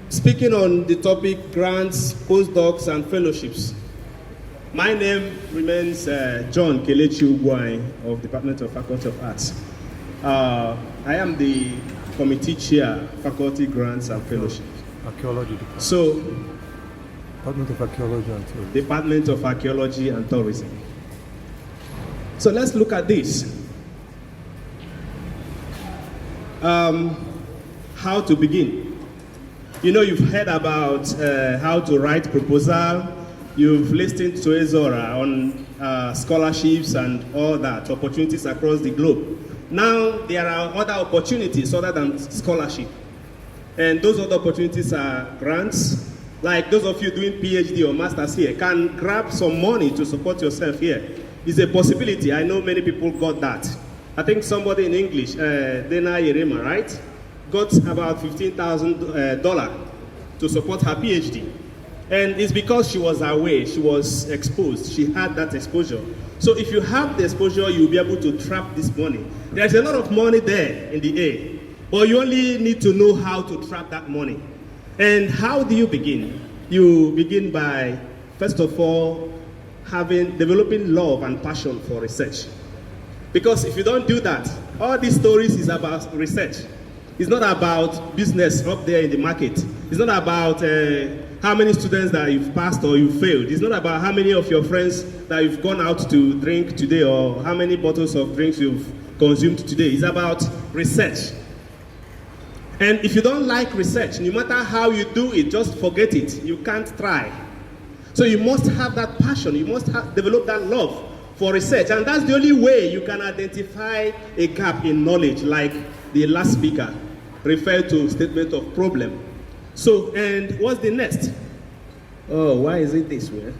speaking on the topic grants, postdocs, and fellowships. My name remains John Kelechi Ugwai of Department of Faculty of Arts. I am the committee chair, Faculty Grants and Fellowships. Archaeology Department. So, Department of Archaeology and Tourism. Department of Archaeology and Tourism. So let's look at this. How to begin. You know, you've heard about how to write proposal. You've listened to Ezora on scholarships and all that, opportunities across the globe. Now, there are other opportunities other than scholarship. And those other opportunities are grants. Like those of you doing PhD or Masters here can grab some money to support yourself here. It's a possibility. I know many people got that. I think somebody in English, Dena Yerema, right? Got about $15,000 to support her PhD. And it's because she was away, she was exposed, she had that exposure. So if you have the exposure, you'll be able to trap this money. There's a lot of money there in the air, but you only need to know how to trap that money. And how do you begin? You begin by, first of all, developing love and passion for research. Because if you don't do that, all these stories is about research. It's not about business up there in the market. It's not about how many students that you've passed or you failed. It's not about how many of your friends that you've gone out to drink today or how many bottles of drinks you've consumed today. It's about research. And if you don't like research, no matter how you do it, just forget it. You can't try. So you must have that passion. You must develop that love for research. And that's the only way you can identify a gap in knowledge, like the last speaker referred to statement of problem. So, and what's the next? Oh, why is it this way?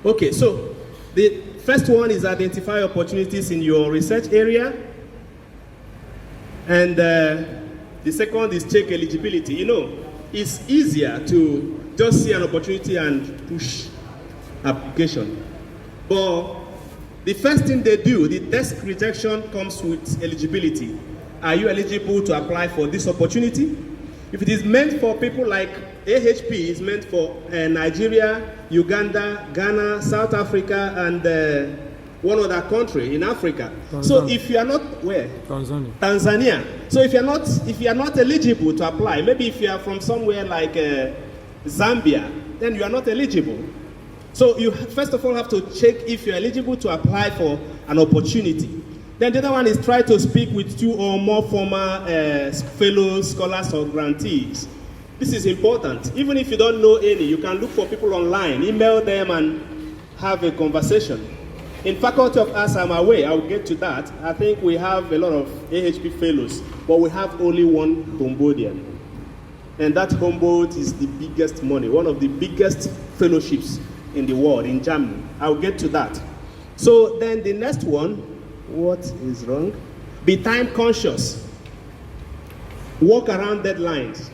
Okay, so the first one is identify opportunities in your research area. And the second is check eligibility. You know, it's easier to just see an opportunity and push application. But the first thing they do, the desk rejection comes with eligibility. Are you eligible to apply for this opportunity? If it is meant for people like AHP, it's meant for Nigeria, Uganda, Ghana, South Africa, and one other country in Africa. Tanzania. So if you are not where? Tanzania. Tanzania. So if you are not eligible to apply, maybe if you are from somewhere like Zambia, then you are not eligible. So you first of all have to check if you are eligible to apply for an opportunity. Then the other one is try to speak with 2 or more former fellows, scholars, or grantees. This is important. Even if you don't know any, you can look for people online, email them, and have a conversation. In Faculty of Arts, I'm aware, I will get to that. I think we have a lot of AHP fellows, but we have only one Humboldtian. And that Humboldt is the biggest money, one of the biggest fellowships in the world, in Germany. I'll get to that. So then the next one, what is wrong? Be time conscious. Work around deadlines.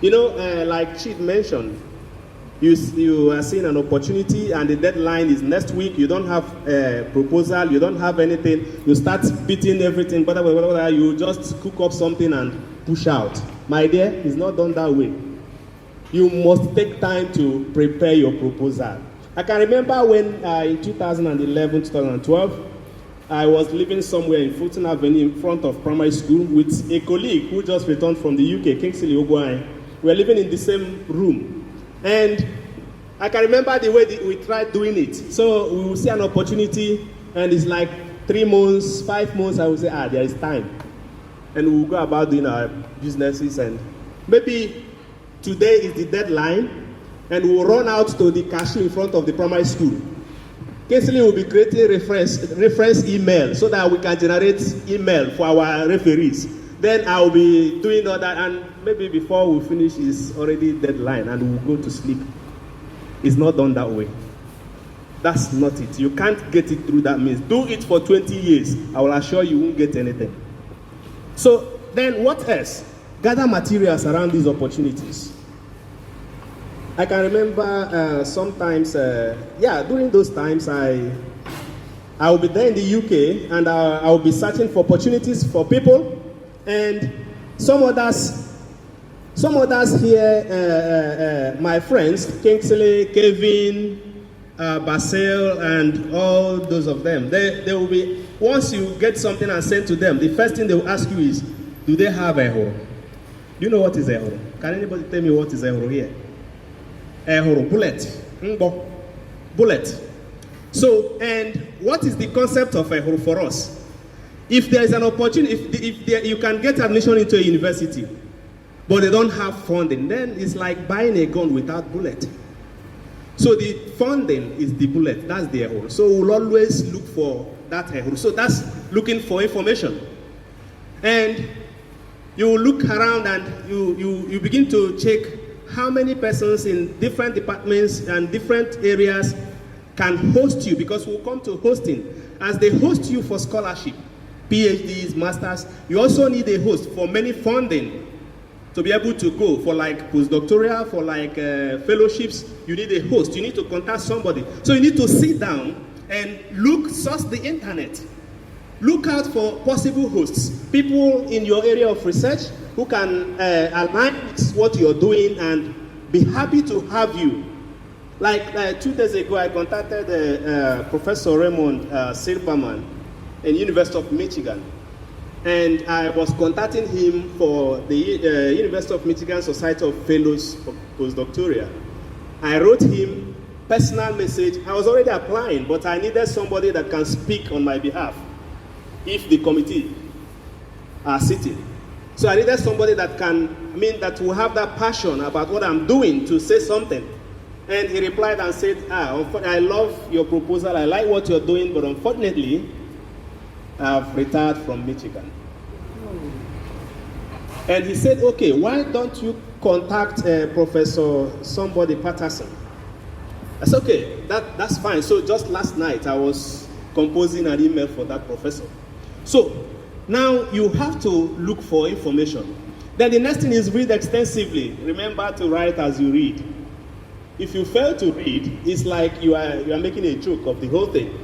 You know, like Chief mentioned, you are seeing an opportunity and the deadline is next week. You don't have a proposal, you don't have anything. You start beating everything, you just cook up something and push out. My dear, it's not done that way. You must take time to prepare your proposal. I can remember when in 2011, 2012, I was living somewhere in Fulton Avenue in front of primary school with a colleague who just returned from the UK, Kingsley Ogwai. We were living in the same room. And I can remember the way we tried doing it. So we will see an opportunity and it's like 3 months, 5 months, I will say, there is time. And we will go about doing our businesses and maybe today is the deadline and we'll run out to the cashier in front of the primary school. Kingsley will be creating reference email so that we can generate email for our referees. Then I'll be doing all that, and maybe before we finish is already deadline and we'll go to sleep. It's not done that way. That's not it. You can't get it through that means. Do it for 20 years. I will assure you won't get anything. So then what else? Gather materials around these opportunities. I can remember sometimes, during those times, I will be there in the UK and I will be searching for opportunities for people, and some others Some others here, my friends, Kingsley, Kevin, Basil, and all those of them, they will be, once you get something and send to them, the first thing they will ask you is, do they have ehoro? Do you know what is ehoro? Can anybody tell me what is ehoro here? Ehoro, bullet. Ngbo. Bullet. So, and what is the concept of ehoro for us? If there is an opportunity, if you can get admission into a university, but they don't have funding, then it's like buying a gun without bullet. So the funding is the bullet, that's the ehoro. So we'll always look for that ehoro. So that's looking for information. And you look around and you begin to check how many persons in different departments and different areas can host you, because we'll come to hosting. As they host you for scholarship, PhDs, masters, you also need a host for many funding to be able to go for like postdoctoral, for like fellowships. You need a host, you need to contact somebody. So you need to sit down and search the internet. Look out for possible hosts, people in your area of research who can align with what you're doing and be happy to have you. Like 2 days ago, I contacted Professor Raymond Silberman in University of Michigan. And I was contacting him for the University of Michigan Society of Fellows for Postdoctoral. I wrote him personal message. I was already applying, but I needed somebody that can speak on my behalf if the committee are sitting. So I needed somebody that that will have that passion about what I'm doing to say something. And he replied and said, I love your proposal, I like what you're doing, but unfortunately, I've retired from Michigan. And he said, okay, why don't you contact Professor somebody Patterson? I said, okay, that's fine. So just last night, I was composing an email for that professor. So now you have to look for information. Then the next thing is read extensively. Remember to write as you read. If you fail to read, it's like you are making a joke of the whole thing.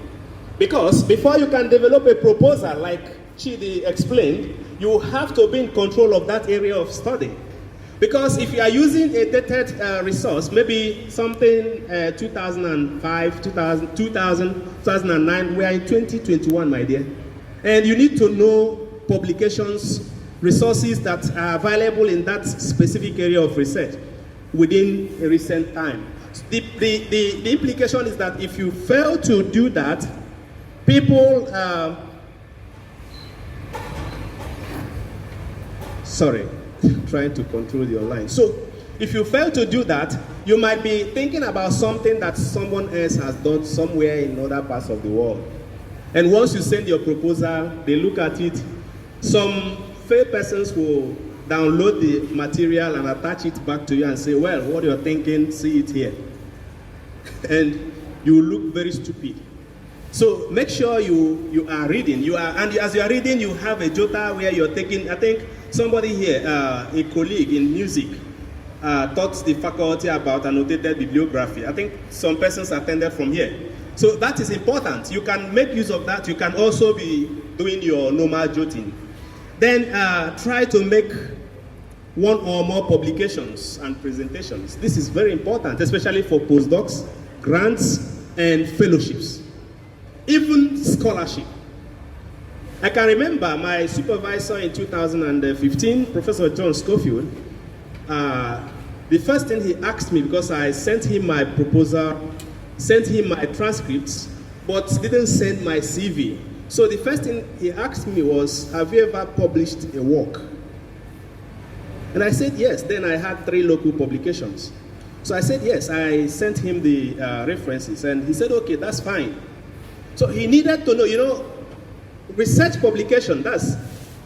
Because before you can develop a proposal, like Chidi explained, you have to be in control of that area of study. Because if you are using a dated resource, maybe something 2005, 2000, 2009, we are in 2021, my dear. And you need to know publications, resources that are available in that specific area of research within a recent time. The implication is that if you fail to do that, people, trying to control your line. So if you fail to do that, you might be thinking about something that someone else has done somewhere in other parts of the world. And once you send your proposal, they look at it. Some fair persons will download the material and attach it back to you and say, well, what you're thinking, see it here. And you look very stupid. So make sure you are reading. And as you are reading, you have a jota where you're taking. I think somebody here, a colleague in music, taught the faculty about annotated bibliography. I think some persons attended from here. So that is important. You can make use of that. You can also be doing your normal jotting. Then try to make one or more publications and presentations. This is very important, especially for postdocs, grants, and fellowships. Even scholarship. I can remember my supervisor in 2015, Professor John Schofield, the first thing he asked me, because I sent him my proposal, sent him my transcripts, but didn't send my CV. So the first thing he asked me was, have you ever published a work? And I said yes. Then I had 3 local publications. So I said yes. I sent him the references, and he said, okay, that's fine. So he needed to know, research publication, that's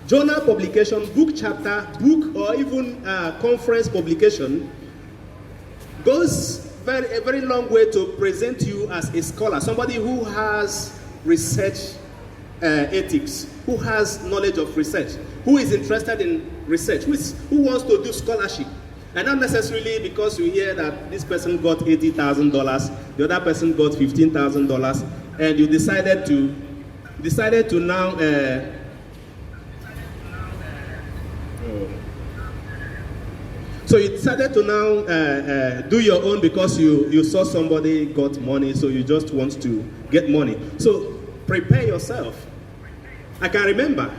journal publication, book chapter, book, or even conference publication goes a very long way to present you as a scholar, somebody who has research ethics, who has knowledge of research, who is interested in research, who wants to do scholarship. And not necessarily because you hear that this person got $80,000, the other person got $15,000, and you decided to now So you decided to now do your own because you saw somebody got money, so you just want to get money. So prepare yourself. I can remember.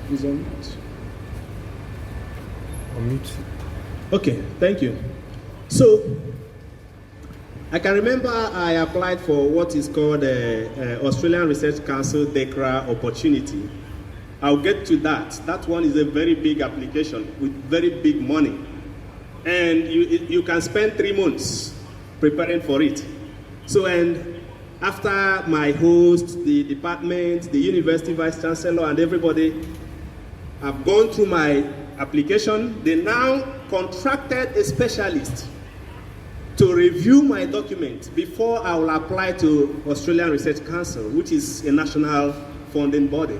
He's on mute. On mute. Okay, thank you. So I can remember I applied for what is called Australian Research Council DECRA opportunity. I'll get to that. That one is a very big application with very big money. And you can spend 3 months preparing for it. So, and after my host, the department, the university vice chancellor, and everybody have gone through my application, they now contracted a specialist to review my document before I will apply to Australian Research Council, which is a national funding body.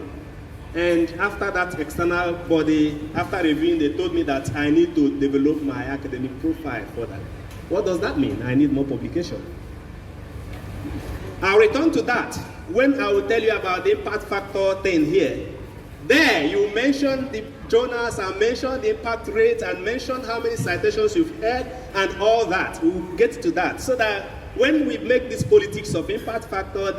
And after that external body, after reviewing, they told me that I need to develop my academic profile for that. What does that mean? I need more publication. I'll return to that when I will tell you about the impact factor thing here. There, you mentioned the journals and mentioned the impact rate and mentioned how many citations you've had and all that. We'll get to that. So that when we make this politics of impact factor,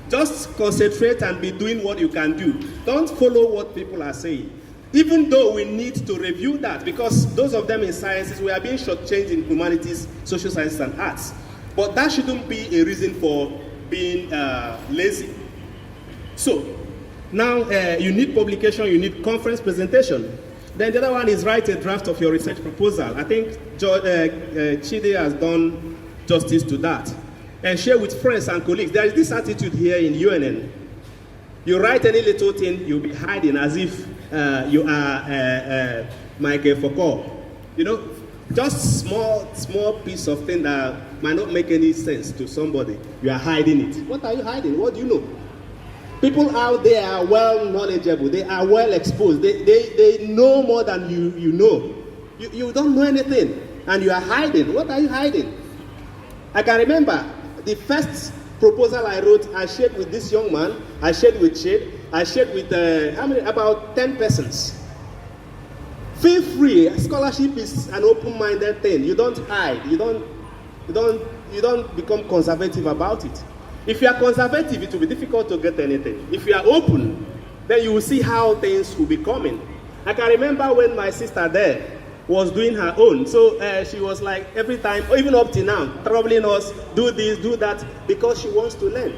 just concentrate and be doing what you can do. Don't follow what people are saying. Even though we need to review that, because those of them in sciences, we are being shortchanged in humanities, social sciences, and arts. But that shouldn't be a reason for being lazy. So, now you need publication, you need conference presentation. Then the other one is write a draft of your research proposal. I think Chide has done justice to that. And share with friends and colleagues. There is this attitude here in UNN. You write any little thing, you'll be hiding as if you are Michael Foucault. You know, just small piece of thing that might not make any sense to somebody. You are hiding it. What are you hiding? What do you know? People out there are well knowledgeable. They are well exposed. They know more than you know. You don't know anything, and you are hiding. What are you hiding? I can remember the first proposal I wrote, I shared with this young man, I shared with Shade, I shared with about 10 persons. Feel free. Scholarship is an open-minded thing. You don't hide. You don't become conservative about it. If you are conservative, it will be difficult to get anything. If you are open, then you will see how things will be coming. I can remember when my sister there was doing her own. So she was like every time, even up to now, troubling us, do this, do that, because she wants to learn.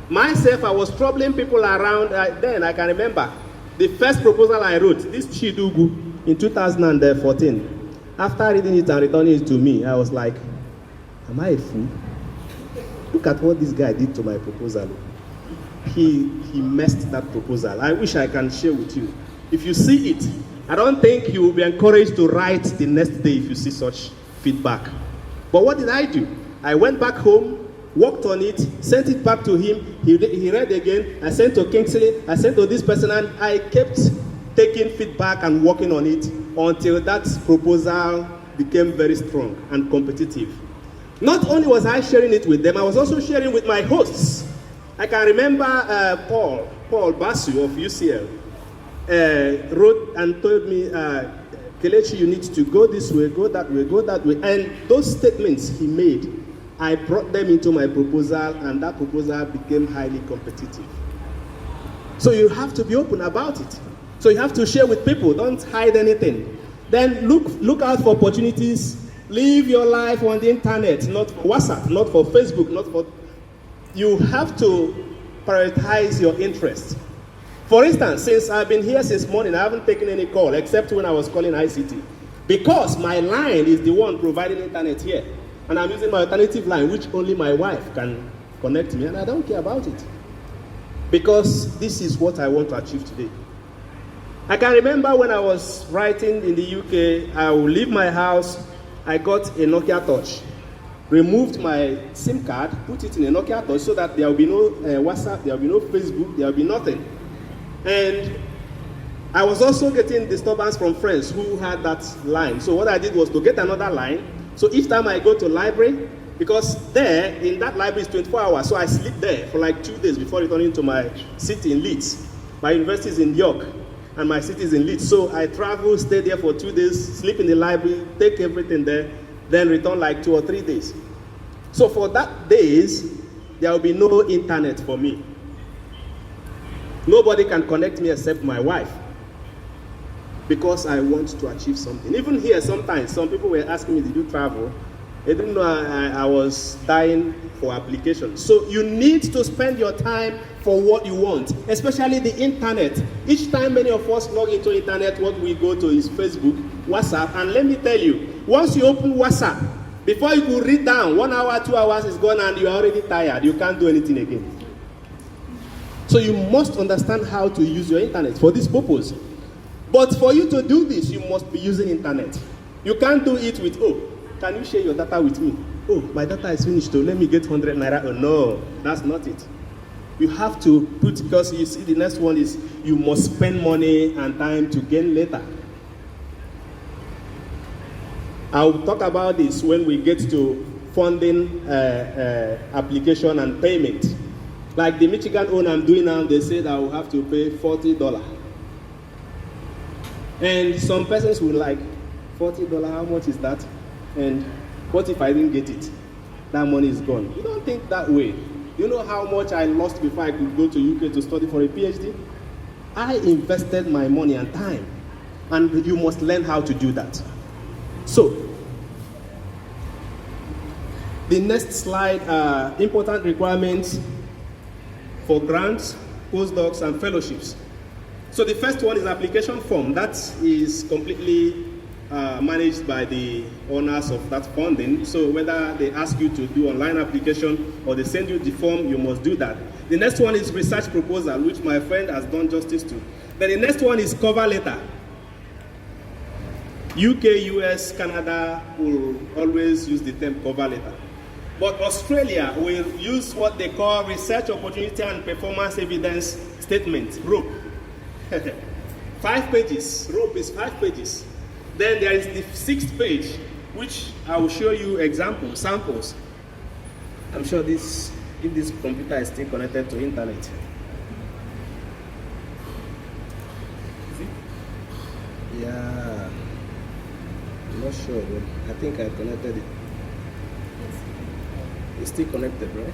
Myself, I was troubling people around then. I can remember the first proposal I wrote, this Chidugu, in 2014. After reading it and returning it to me, I was like, am I a fool? Look at what this guy did to my proposal. He messed that proposal. I wish I can share with you. If you see it, I don't think you will be encouraged to write the next day if you see such feedback. But what did I do? I went back home, worked on it, sent it back to him. He read again. I sent to Kingsley. I sent to this person, and I kept taking feedback and working on it until that proposal became very strong and competitive. Not only was I sharing it with them, I was also sharing with my hosts. I can remember Paul Basu of UCL. Wrote and told me, Kelechi, you need to go this way, go that way, go that way. And those statements he made, I brought them into my proposal, and that proposal became highly competitive. So you have to be open about it. So you have to share with people, don't hide anything. Then look out for opportunities. Live your life on the internet, not for WhatsApp, not for Facebook, not for... You have to prioritize your interests. For instance, since I've been here since morning, I haven't taken any call except when I was calling ICT. Because my line is the one providing internet here. And I'm using my alternative line, which only my wife can connect me, and I don't care about it. Because this is what I want to achieve today. I can remember when I was writing in the UK, I would leave my house, I got a Nokia Touch. Removed my SIM card, put it in a Nokia Touch so that there will be no WhatsApp, there will be no Facebook, there will be nothing. And I was also getting disturbance from friends who had that line. So what I did was to get another line. So each time I go to library, because there, in that library is 24 hours, so I sleep there for like 2 days before returning to my city in Leeds. My university is in York, and my city is in Leeds. So I travel, stay there for 2 days, sleep in the library, take everything there, then return like 2 or 3 days. So for that days, there will be no internet for me. Nobody can connect me except my wife, because I want to achieve something. Even here, sometimes some people were asking me, did you travel? They didn't know I was dying for application. So you need to spend your time for what you want, especially the internet. Each time many of us log into internet, what we go to is Facebook, WhatsApp, and let me tell you, once you open WhatsApp, before you could read down, 1 hour, 2 hours is gone and you are already tired. You can't do anything again. So you must understand how to use your internet for this purpose. But for you to do this, you must be using internet. You can't do it with, oh, can you share your data with me? Oh, my data is finished, so let me get 100 naira. Oh, no, that's not it. You have to put, because you see the next one is you must spend money and time to gain later. I'll talk about this when we get to funding application and payment. Like the Michigan one I'm doing now, they said I will have to pay $40. And some persons will like, $40, how much is that? And what if I didn't get it? That money is gone. You don't think that way. You know how much I lost before I could go to UK to study for a PhD? I invested my money and time. And you must learn how to do that. So, the next slide, important requirements for grants, postdocs, and fellowships. So the first one is application form. That is completely managed by the owners of that funding. So whether they ask you to do online application or they send you the form, you must do that. The next one is research proposal, which my friend has done justice to. Then the next one is cover letter. UK, US, Canada will always use the term cover letter. But Australia will use what they call research opportunity and performance evidence statement, ROPE. 5 pages. ROPE is 5 pages. Then there is the 6th page, which I will show you examples, samples. I'm sure if this computer is still connected to internet. Yeah, I'm not sure, but I think I connected it. It's still connected, right?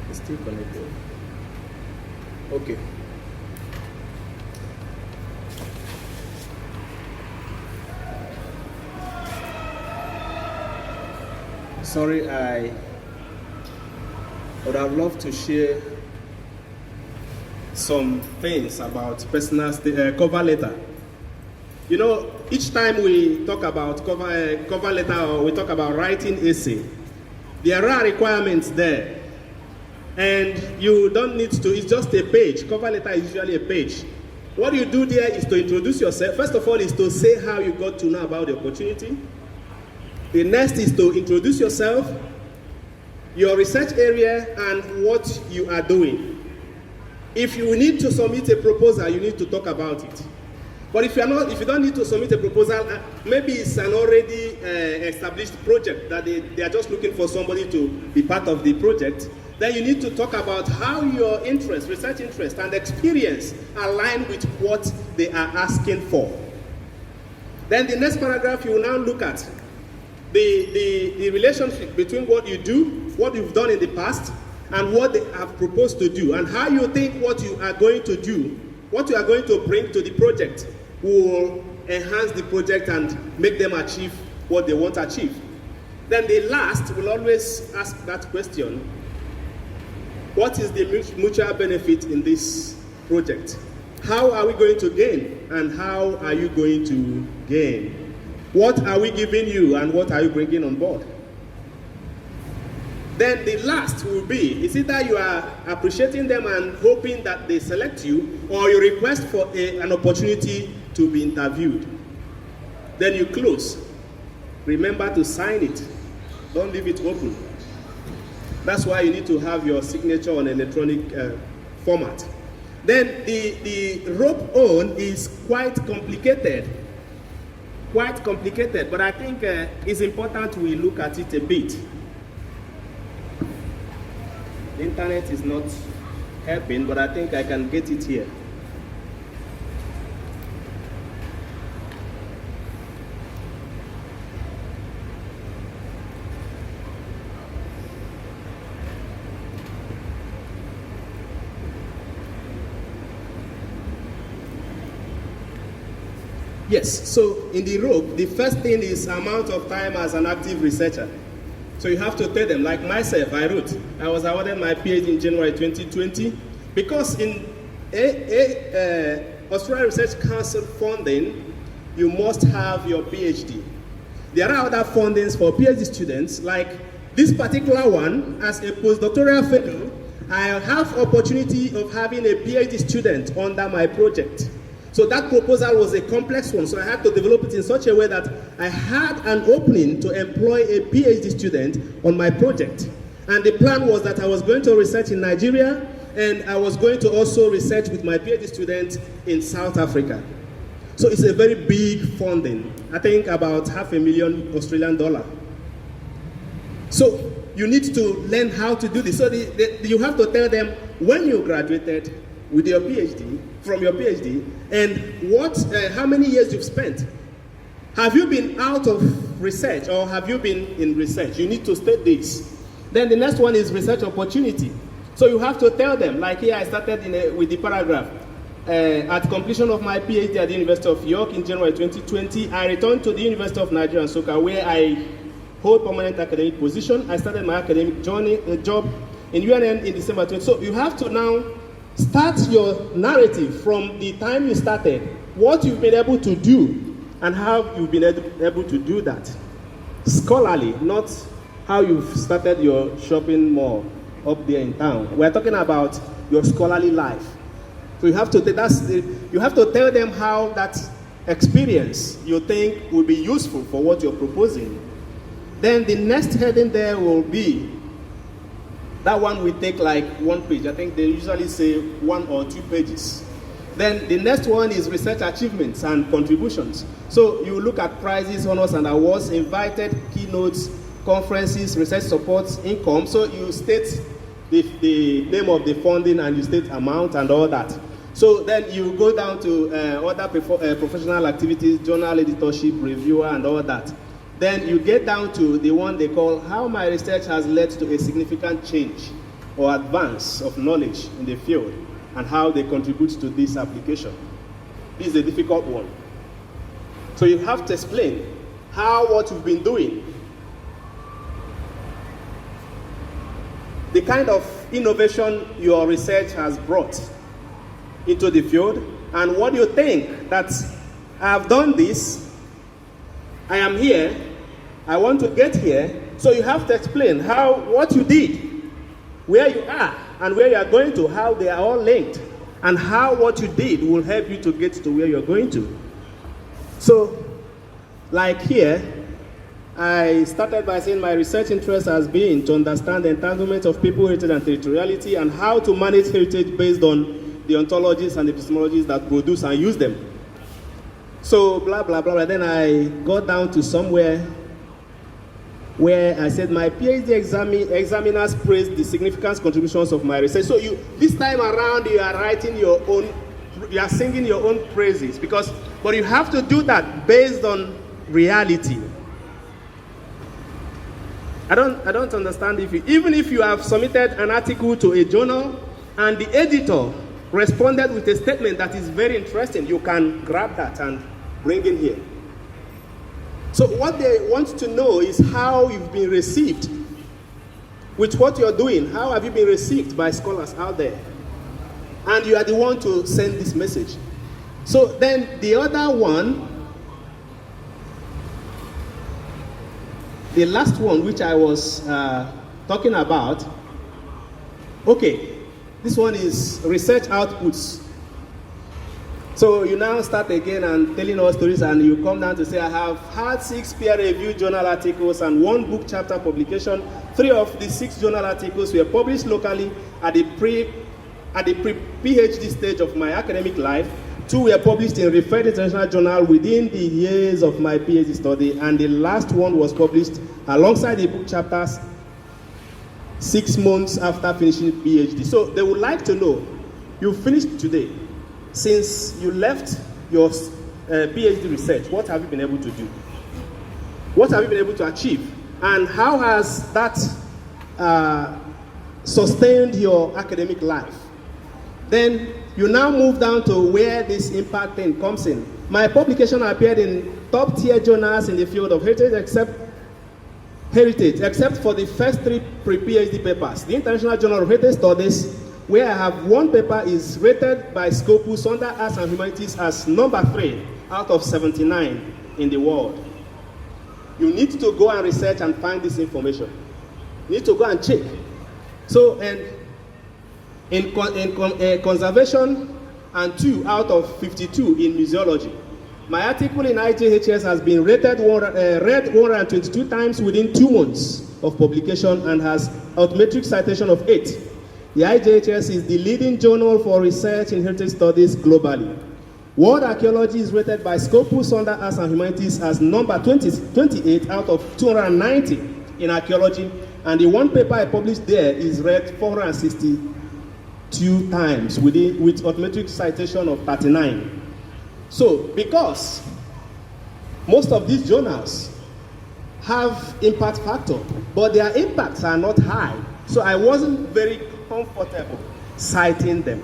It's still connected. Okay. Sorry, I would have loved to share some things about personal cover letter. You know, each time we talk about cover letter or we talk about writing essay, there are requirements there. And you don't need to, it's just a page. Cover letter is usually a page. What you do there is to introduce yourself. First of all is to say how you got to know about the opportunity. The next is to introduce yourself, your research area, and what you are doing. If you need to submit a proposal, you need to talk about it. But if you don't need to submit a proposal, maybe it's an already established project that they are just looking for somebody to be part of the project, then you need to talk about how your interest, research interest, and experience align with what they are asking for. Then the next paragraph, you will now look at the relationship between what you do, what you've done in the past, and what they have proposed to do, and how you think what you are going to do, what you are going to bring to the project will enhance the project and make them achieve what they want to achieve. Then the last will always ask that question: what is the mutual benefit in this project? How are we going to gain, and how are you going to gain? What are we giving you, and what are you bringing on board? Then the last will be, it's either you are appreciating them and hoping that they select you, or you request for an opportunity to be interviewed. Then you close. Remember to sign it. Don't leave it open. That's why you need to have your signature on electronic format. Then the ROPE own is quite complicated. quite complicated, but I think it's important we look at it a bit. The internet is not helping, but I think I can get it here. Yes, so in the rope, the first thing is amount of time as an active researcher. So you have to tell them, like myself, I was awarded my PhD in January 2020, because in Australian Research Council funding, you must have your PhD. There are other fundings for PhD students, like this particular one, as a postdoctoral fellow, I have opportunity of having a PhD student under my project. So that proposal was a complex one, so I had to develop it in such a way that I had an opening to employ a PhD student on my project. And the plan was that I was going to research in Nigeria, and I was going to also research with my PhD student in South Africa. So it's a very big funding, I think about $500,000 Australian. So you need to learn how to do this. So you have to tell them when you graduated with your PhD, from your PhD, and how many years you've spent. Have you been out of research or have you been in research? You need to state this. Then the next one is research opportunity. So you have to tell them, like here I started with the paragraph. At completion of my PhD at the University of York in January 2020, I returned to the University of Nigeria and Nsukka, where I hold permanent academic position. I started my academic job in UNN in December 2020. So you have to now start your narrative from the time you started, what you've been able to do, and how you've been able to do that. Scholarly, not how you've started your shopping mall up there in town. We're talking about your scholarly life. So you have to tell them how that experience you think will be useful for what you're proposing. Then the next heading there will be, that one will take like 1 page. I think they usually say 1 or 2 pages. Then the next one is research achievements and contributions. So you look at prizes, honors, and awards, invited keynotes, conferences, research supports, income. So you state the name of the funding and you state amount and all that. So then you go down to other professional activities, journal editorship, reviewer, and all that. Then you get down to the one they call how my research has led to a significant change or advance of knowledge in the field and how they contribute to this application. This is a difficult one. So you have to explain how what you've been doing, the kind of innovation your research has brought into the field, and what you think that I've done this, I am here, I want to get here. So you have to explain what you did, where you are, and where you are going to, how they are all linked, and how what you did will help you to get to where you're going to. So, like here, I started by saying my research interest has been to understand the entanglement of people, heritage, and territoriality, and how to manage heritage based on the ontologies and epistemologies that produce and use them. So, blah, blah, blah, blah. Then I got down to somewhere where I said my PhD examiners praised the significant contributions of my research. So this time around, you are writing your own, you are singing your own praises, but you have to do that based on reality. I don't understand even if you have submitted an article to a journal and the editor responded with a statement that is very interesting, you can grab that and bring in here. So what they want to know is how you've been received with what you're doing. How have you been received by scholars out there? And you are the one to send this message. So then the other one, the last one which I was talking about, okay, this one is research outputs. So you now start again and telling us stories, and you come down to say, I have had 6 peer-reviewed journal articles and 1 book chapter publication. 3 of the 6 journal articles were published locally at the pre-PhD stage of my academic life. 2 were published in Referred International Journal within the years of my PhD study, and the last one was published alongside the book chapters 6 months after finishing PhD. So they would like to know, you finished today. Since you left your PhD research, what have you been able to do? What have you been able to achieve? And how has that sustained your academic life? Then you now move down to where this impact thing comes in. My publication appeared in top-tier journals in the field of heritage, except for the first 3 pre-PhD papers. The International Journal of Heritage Studies, where I have 1 paper, is rated by Scopus under Arts and Humanities as number 3 out of 79 in the world. You need to go and research and find this information. You need to go and check. So, and in conservation, and 2 out of 52 in museology. My article in IJHS has been read 122 times within 2 months of publication and has altmetric citation of 8. The IJHS is the leading journal for research in heritage studies globally. World archaeology is rated by Scopus under Arts and Humanities as number 28 out of 290 in archaeology, and the 1 paper I published there is read 462 times with altmetric citation of 39. So, because most of these journals have impact factor, but their impacts are not high, so I wasn't very comfortable citing them.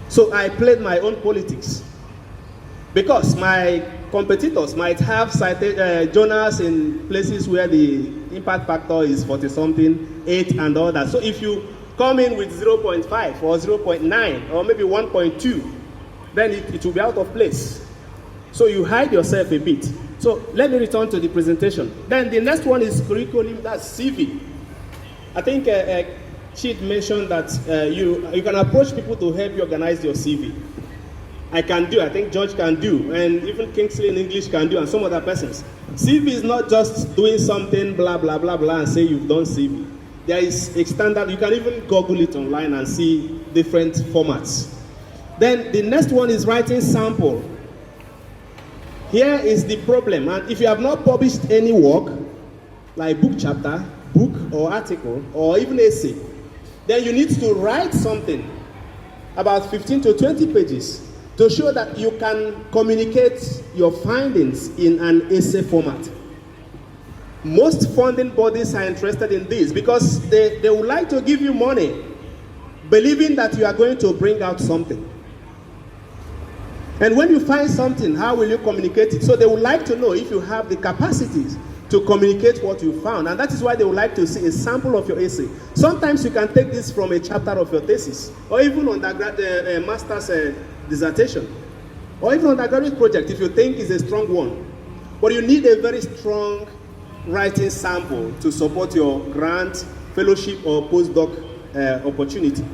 So I played my own politics. Because my competitors might have cited journals in places where the impact factor is 40-something, 8 and all that. So if you come in with 0.5 or 0.9 or maybe 1.2, then it will be out of place. So you hide yourself a bit. So let me return to the presentation. Then the next one is curriculum, that's CV. I think Chid mentioned that you can approach people to help you organize your CV. I can do, I think George can do, and even Kingsley in English can do, and some other persons. CV is not just doing something blah, blah, blah, blah, and say you've done CV. There is a standard, you can even Google it online and see different formats. Then the next one is writing sample. Here is the problem, and if you have not published any work, like book chapter, book or article, or even essay, then you need to write something, about 15 to 20 pages, to show that you can communicate your findings in an essay format. Most funding bodies are interested in this because they would like to give you money, believing that you are going to bring out something. And when you find something, how will you communicate it? So they would like to know if you have the capacities to communicate what you found. And that is why they would like to see a sample of your essay. Sometimes you can take this from a chapter of your thesis, or even undergraduate master's dissertation, or even undergraduate project if you think is a strong one. But you need a very strong writing sample to support your grant, fellowship, or postdoc opportunity.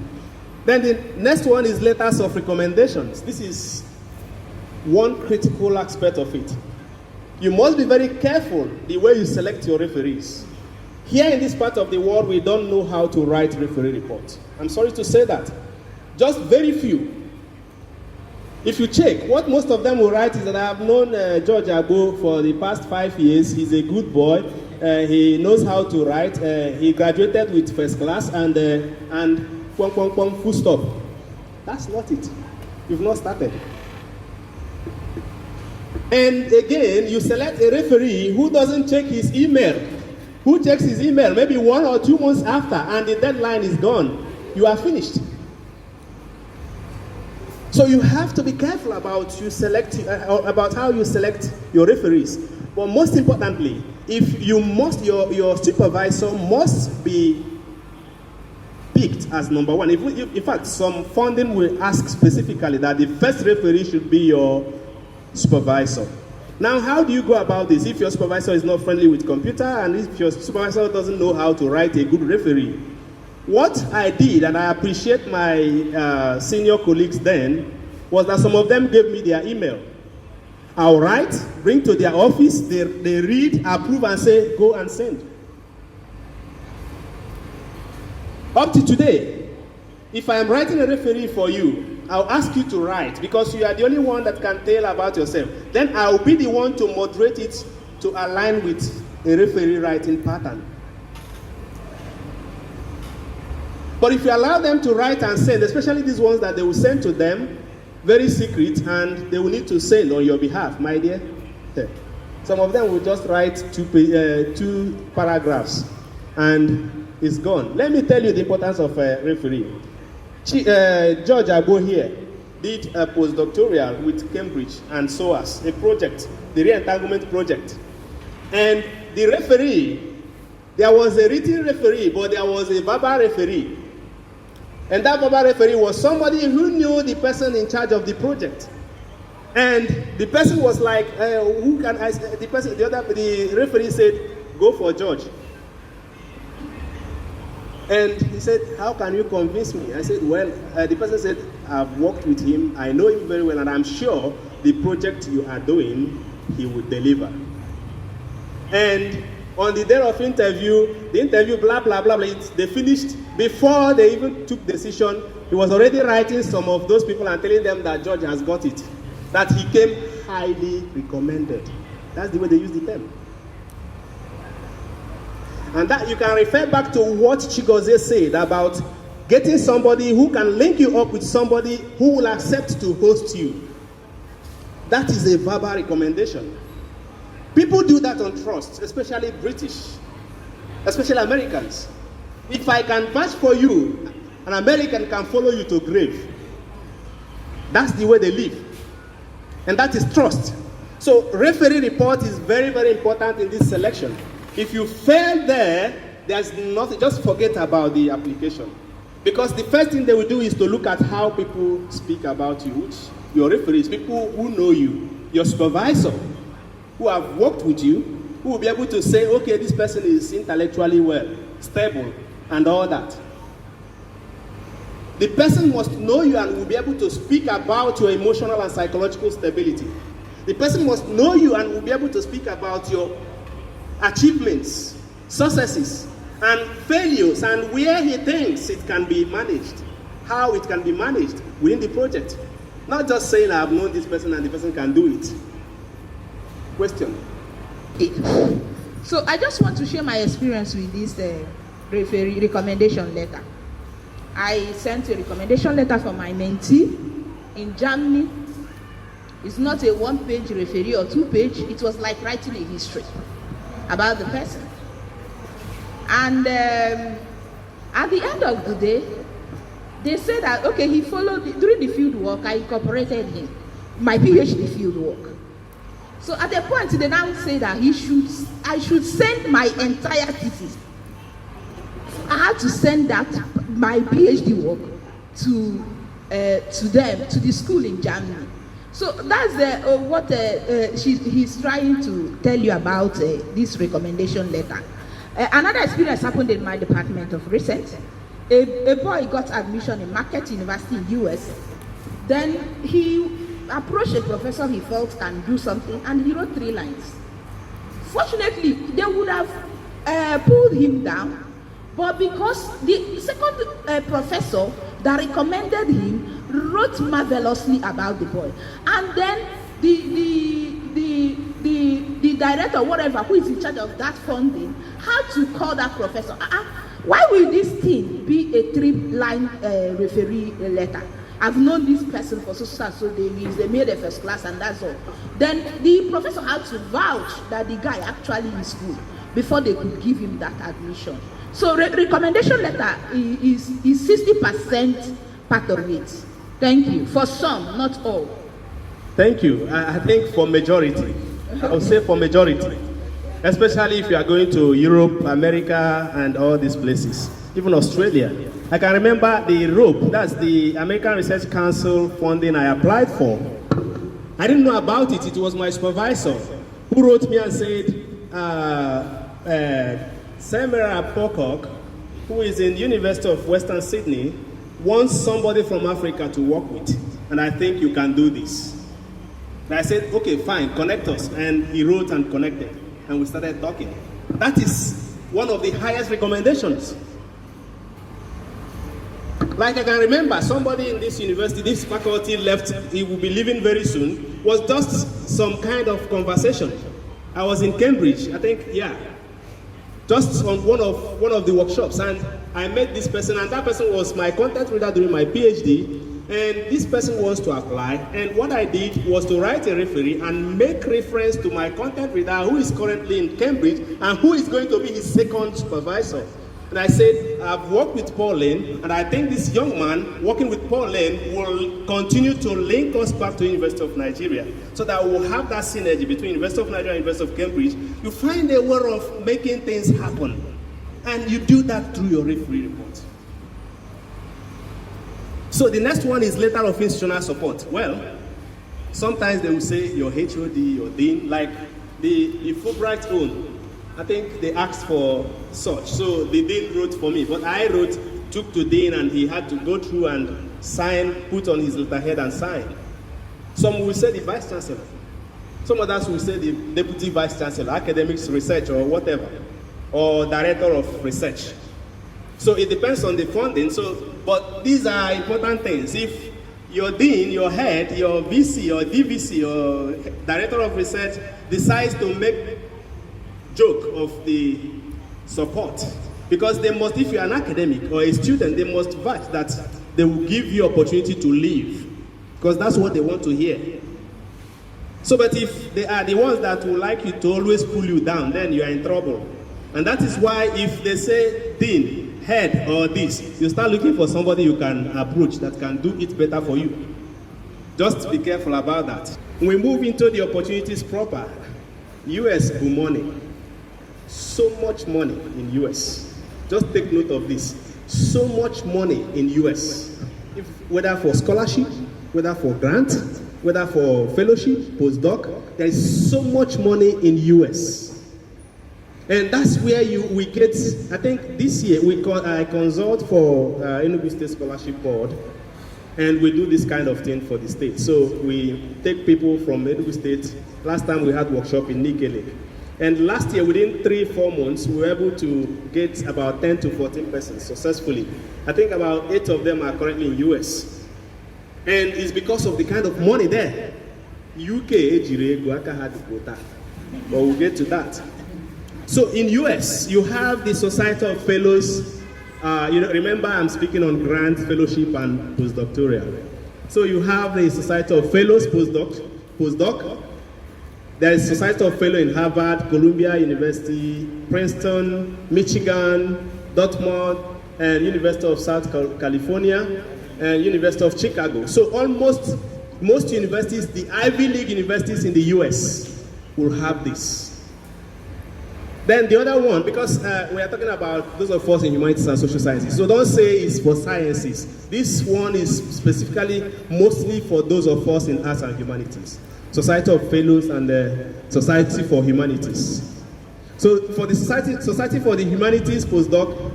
Then the next one is letters of recommendations. This is one critical aspect of it. You must be very careful the way you select your referees. Here in this part of the world, we don't know how to write referee reports. I'm sorry to say that. Just very few. If you check, what most of them will write is that I have known George Agbo for the past 5 years. He's a good boy. He knows how to write. He graduated with first class and full stop. That's not it. You've not started. And again, you select a referee who doesn't check his email. Who checks his email maybe 1 or 2 months after, and the deadline is gone. You are finished. So you have to be careful about how you select your referees. But most importantly, if you must, your supervisor must be picked as number one. In fact, some funding will ask specifically that the first referee should be your supervisor. Now, how do you go about this if your supervisor is not friendly with computer and if your supervisor doesn't know how to write a good referee? What I did, and I appreciate my senior colleagues then, was that some of them gave me their email. I'll write, bring to their office, they read, approve, and say, go and send. Up to today, if I am writing a referee for you, I'll ask you to write because you are the only one that can tell about yourself. Then I'll be the one to moderate it to align with a referee writing pattern. But if you allow them to write and send, especially these ones that they will send to them, very secret, and they will need to send on your behalf, my dear. Some of them will just write two paragraphs and it's gone. Let me tell you the importance of a referee. George Agbo here did a postdoctoral with Cambridge and SOAS, a project, the re-entanglement project. And the referee, there was a written referee, but there was a verbal referee. And that verbal referee was somebody who knew the person in charge of the project. And the person was like, who can I, the referee said, go for George. And he said, how can you convince me? I said, well, the person said, I've worked with him, I know him very well, and I'm sure the project you are doing, he would deliver. And on the day of interview, the interview, blah, blah, blah, blah, they finished. Before they even took decision, he was already writing some of those people and telling them that George has got it. That he came highly recommended. That's the way they use the term. And that you can refer back to what Chigozie said about getting somebody who can link you up with somebody who will accept to host you. That is a verbal recommendation. People do that on trust, especially British, especially Americans. If I can vouch for you, an American can follow you to grave. That's the way they live. And that is trust. So referee report is very, very important in this selection. If you fail there, there's nothing, just forget about the application. Because the first thing they will do is to look at how people speak about you, which your referees, people who know you, your supervisor, who have worked with you, who will be able to say, okay, this person is intellectually well, stable, and all that. The person must know you and will be able to speak about your emotional and psychological stability. The person must know you and will be able to speak about your achievements, successes, and failures, and where he thinks it can be managed, how it can be managed within the project. Not just saying, I've known this person and the person can do it. Question. So I just want to share my experience with this referee recommendation letter. I sent a recommendation letter for my mentee in Germany. It's not a one-page referee or two-page. It was like writing a history about the person. And at the end of the day, they said that, okay, he followed, during the field work, I incorporated him, my PhD field work. So at a point, they now say that I should send my entire thesis. I had to send that, my PhD work, to them, to the school in Germany. So that's what he's trying to tell you about this recommendation letter. Another experience happened in my department of recent. A boy got admission in Marquette University in US. Then he approached a professor he felt can do something, and he wrote 3 lines. Fortunately, they would have pulled him down, but because the second professor that recommended him wrote marvelously about the boy, and then the director, whatever, who is in charge of that funding, had to call that professor. Why will this thing be a 3-line referee letter? I've known this person for so days. They made a first class, and that's all. Then the professor had to vouch that the guy actually is good before they could give him that admission. So recommendation letter is 60% part of it. Thank you. For some, not all. Thank you. I think for majority, I would say for majority, especially if you are going to Europe, America, and all these places, even Australia. I can remember the ROPE, that's the American Research Council funding I applied for. I didn't know about it. It was my supervisor who wrote me and said, Samira Pocock, who is in the University of Western Sydney, wants somebody from Africa to work with, and I think you can do this. And I said, okay, fine, connect us. And he wrote and connected, and we started talking. That is one of the highest recommendations. Like I can remember somebody in this university, this faculty left, he will be leaving very soon, was just some kind of conversation. I was in Cambridge, I think, yeah. Just on one of the workshops, and I met this person, and that person was my content reader during my PhD, and this person wants to apply, and what I did was to write a referee and make reference to my content reader who is currently in Cambridge and who is going to be his second supervisor. And I said, I've worked with Paul Lane, and I think this young man working with Paul Lane will continue to link us back to University of Nigeria, so that we'll have that synergy between University of Nigeria and University of Cambridge. You find a way of making things happen, and you do that through your referee report. So the next one is letter of institutional support. Well, sometimes they will say your HOD, your dean, like the Fulbright own. I think they asked for such, so the dean wrote for me, but I took to dean, and he had to go through and sign, put on his letterhead and sign. Some will say the vice chancellor, some others will say the deputy vice chancellor, academics research or whatever, or director of research. So it depends on the funding. So, but these are important things. If your dean, your head, your VC or DVC or director of research decides to make joke of the support, because they must, if you're an academic or a student, they must vouch that they will give you opportunity to leave, because that's what they want to hear. So, but if they are the ones that will like you to always pull you down, then you are in trouble. And that is why if they say dean, head, or this, you start looking for somebody you can approach that can do it better for you. Just be careful about that. When we move into the opportunities proper, US money. So much money in US. Just take note of this. So much money in US. Whether for scholarship, whether for grant, whether for fellowship, postdoc, there is so much money in US. And that's where we get, I think this year I consult for Enugu State Scholarship Board, and we do this kind of thing for the state. So we take people from Enugu State. Last time we had workshop in Nikele. And last year, within 3-4 months, we were able to get about 10 to 14 persons successfully. I think about 8 of them are currently in US. And it's because of the kind of money there. UK, but we'll get to that. So in US, you have the Society of Fellows. Remember I'm speaking on grant, fellowship, and postdoctoral. So you have the Society of Fellows, postdoc. There is Society of Fellows in Harvard, Columbia University, Princeton, Michigan, Dartmouth, and University of South California, and University of Chicago. So almost most universities, the Ivy League universities in the US, will have this. Then the other one, because we are talking about those of us in humanities and social sciences, so don't say it's for sciences. This one is specifically mostly for those of us in arts and humanities. Society of Fellows and the Society for Humanities. So for the Society for the Humanities postdoc,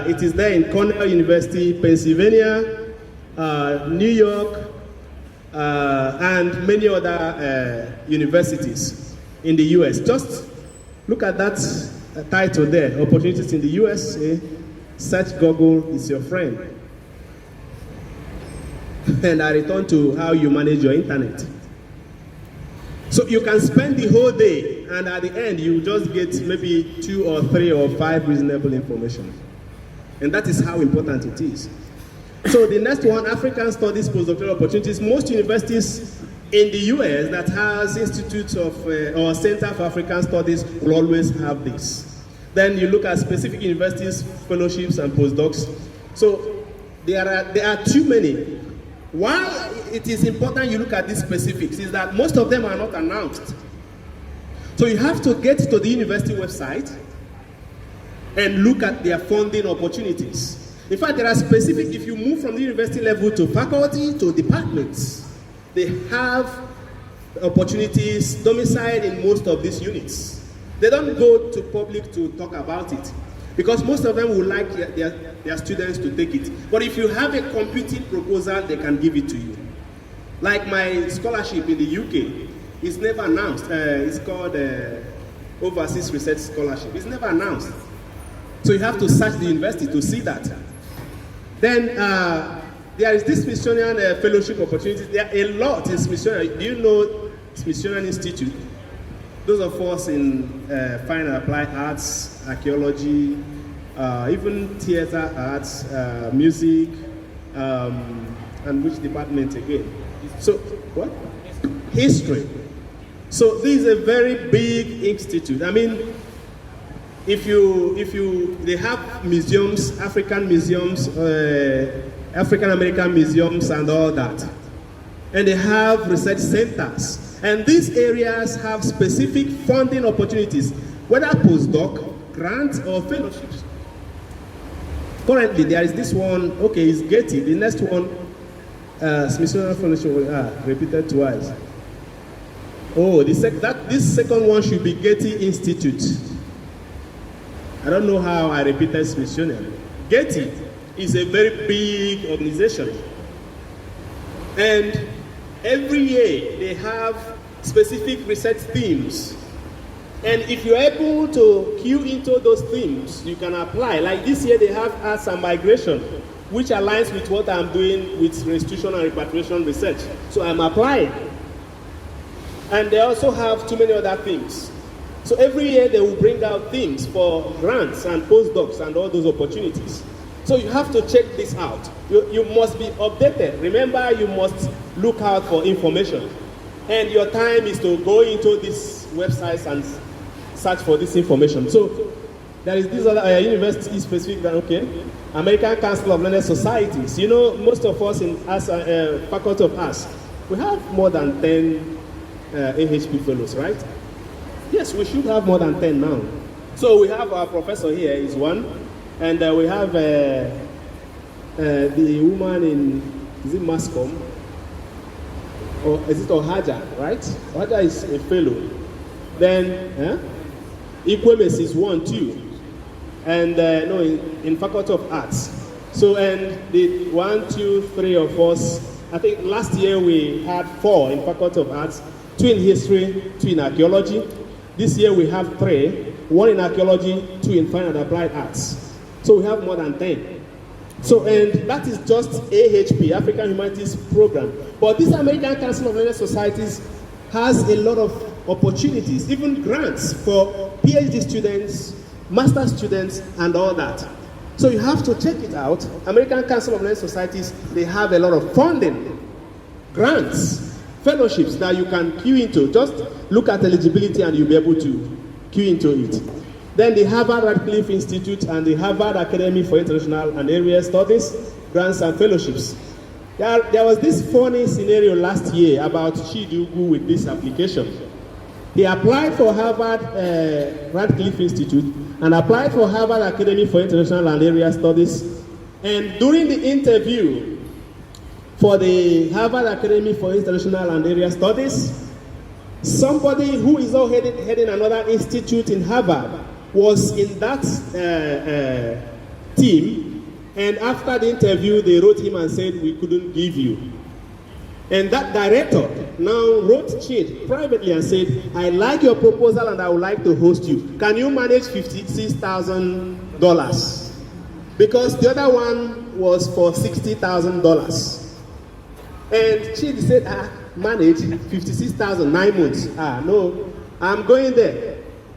it is there in Cornell University, Pennsylvania, New York, and many other universities in the US. Just look at that title there, Opportunities in the US. Search Google is your friend. And I return to how you manage your internet. So you can spend the whole day, and at the end, you just get maybe 2 or 3 or 5 reasonable information. And that is how important it is. So the next one, African Studies postdoctoral opportunities. Most universities in the US that has institutes of or Center for African Studies will always have this. Then you look at specific universities, fellowships, and postdocs. So there are too many. Why it is important you look at these specifics is that most of them are not announced. So you have to get to the university website and look at their funding opportunities. In fact, there are specific, if you move from the university level to faculty to departments, they have opportunities domiciled in most of these units. They don't go to public to talk about it, because most of them would like their students to take it. But if you have a competing proposal, they can give it to you. Like my scholarship in the UK, it's never announced. It's called Overseas Research Scholarship. It's never announced. So you have to search the university to see that. Then there is this Smithsonian fellowship opportunity. There are a lot in Smithsonian. Do you know Smithsonian Institute? Those of us in fine and applied arts, archaeology, even theater arts, music, and which department again? So, what? History. So this is a very big institute. I mean, they have museums, African museums, African American museums and all that. And they have research centers. And these areas have specific funding opportunities, whether postdoc, grants, or fellowships. Currently, there is this one, okay, it's Getty. The next one, Smithsonian Fellowship, repeated twice. Oh, this second one should be Getty Institute. I don't know how I repeated Smithsonian. Getty is a very big organization. And every year they have specific research themes. And if you're able to queue into those themes, you can apply. Like this year they have arts and migration, which aligns with what I'm doing with restitution and repatriation research. So I'm applying. And they also have too many other things. So every year they will bring out things for grants and postdocs and all those opportunities. So you have to check this out. You must be updated. Remember, you must look out for information. And your time is to go into these websites and search for this information. So there is this other university specific, okay, American Council of Learned Societies. You know, most of us in Faculty of Arts, we have more than 10 AHP fellows, right? Yes, we should have more than 10 now. So we have our professor here is one, and we have the woman in, is it Mascom? Or is it Ohaja, right? Ohaja is a fellow. Then Ikwemes is one too. And no, in Faculty of Arts. So, and the 1, 2, 3 of us, I think last year we had 4 in Faculty of Arts, 2 in history, 2 in archaeology. This year we have 3, 1 in archaeology, 2 in fine and applied arts. So we have more than 10. So, and that is just AHP, African Humanities Program. But this American Council of Learned Societies has a lot of opportunities, even grants for PhD students, master students, and all that. So you have to check it out. American Council of Learned Societies, they have a lot of funding, grants, fellowships that you can queue into. Just look at eligibility and you'll be able to queue into it. Then the Harvard Radcliffe Institute and the Harvard Academy for International and Area Studies, grants and fellowships. There was this funny scenario last year about Chidugu with this application. He applied for Harvard Radcliffe Institute and applied for Harvard Academy for International and Area Studies. And during the interview for the Harvard Academy for International and Area Studies, somebody who is now heading another institute in Harvard was in that team, and after the interview they wrote him and said, we couldn't give you. And that director now wrote Chid privately and said, I like your proposal and I would like to host you. Can you manage $56,000? Because the other one was for $60,000. And Chid said, manage 56,000, 9 months. No, I'm going there.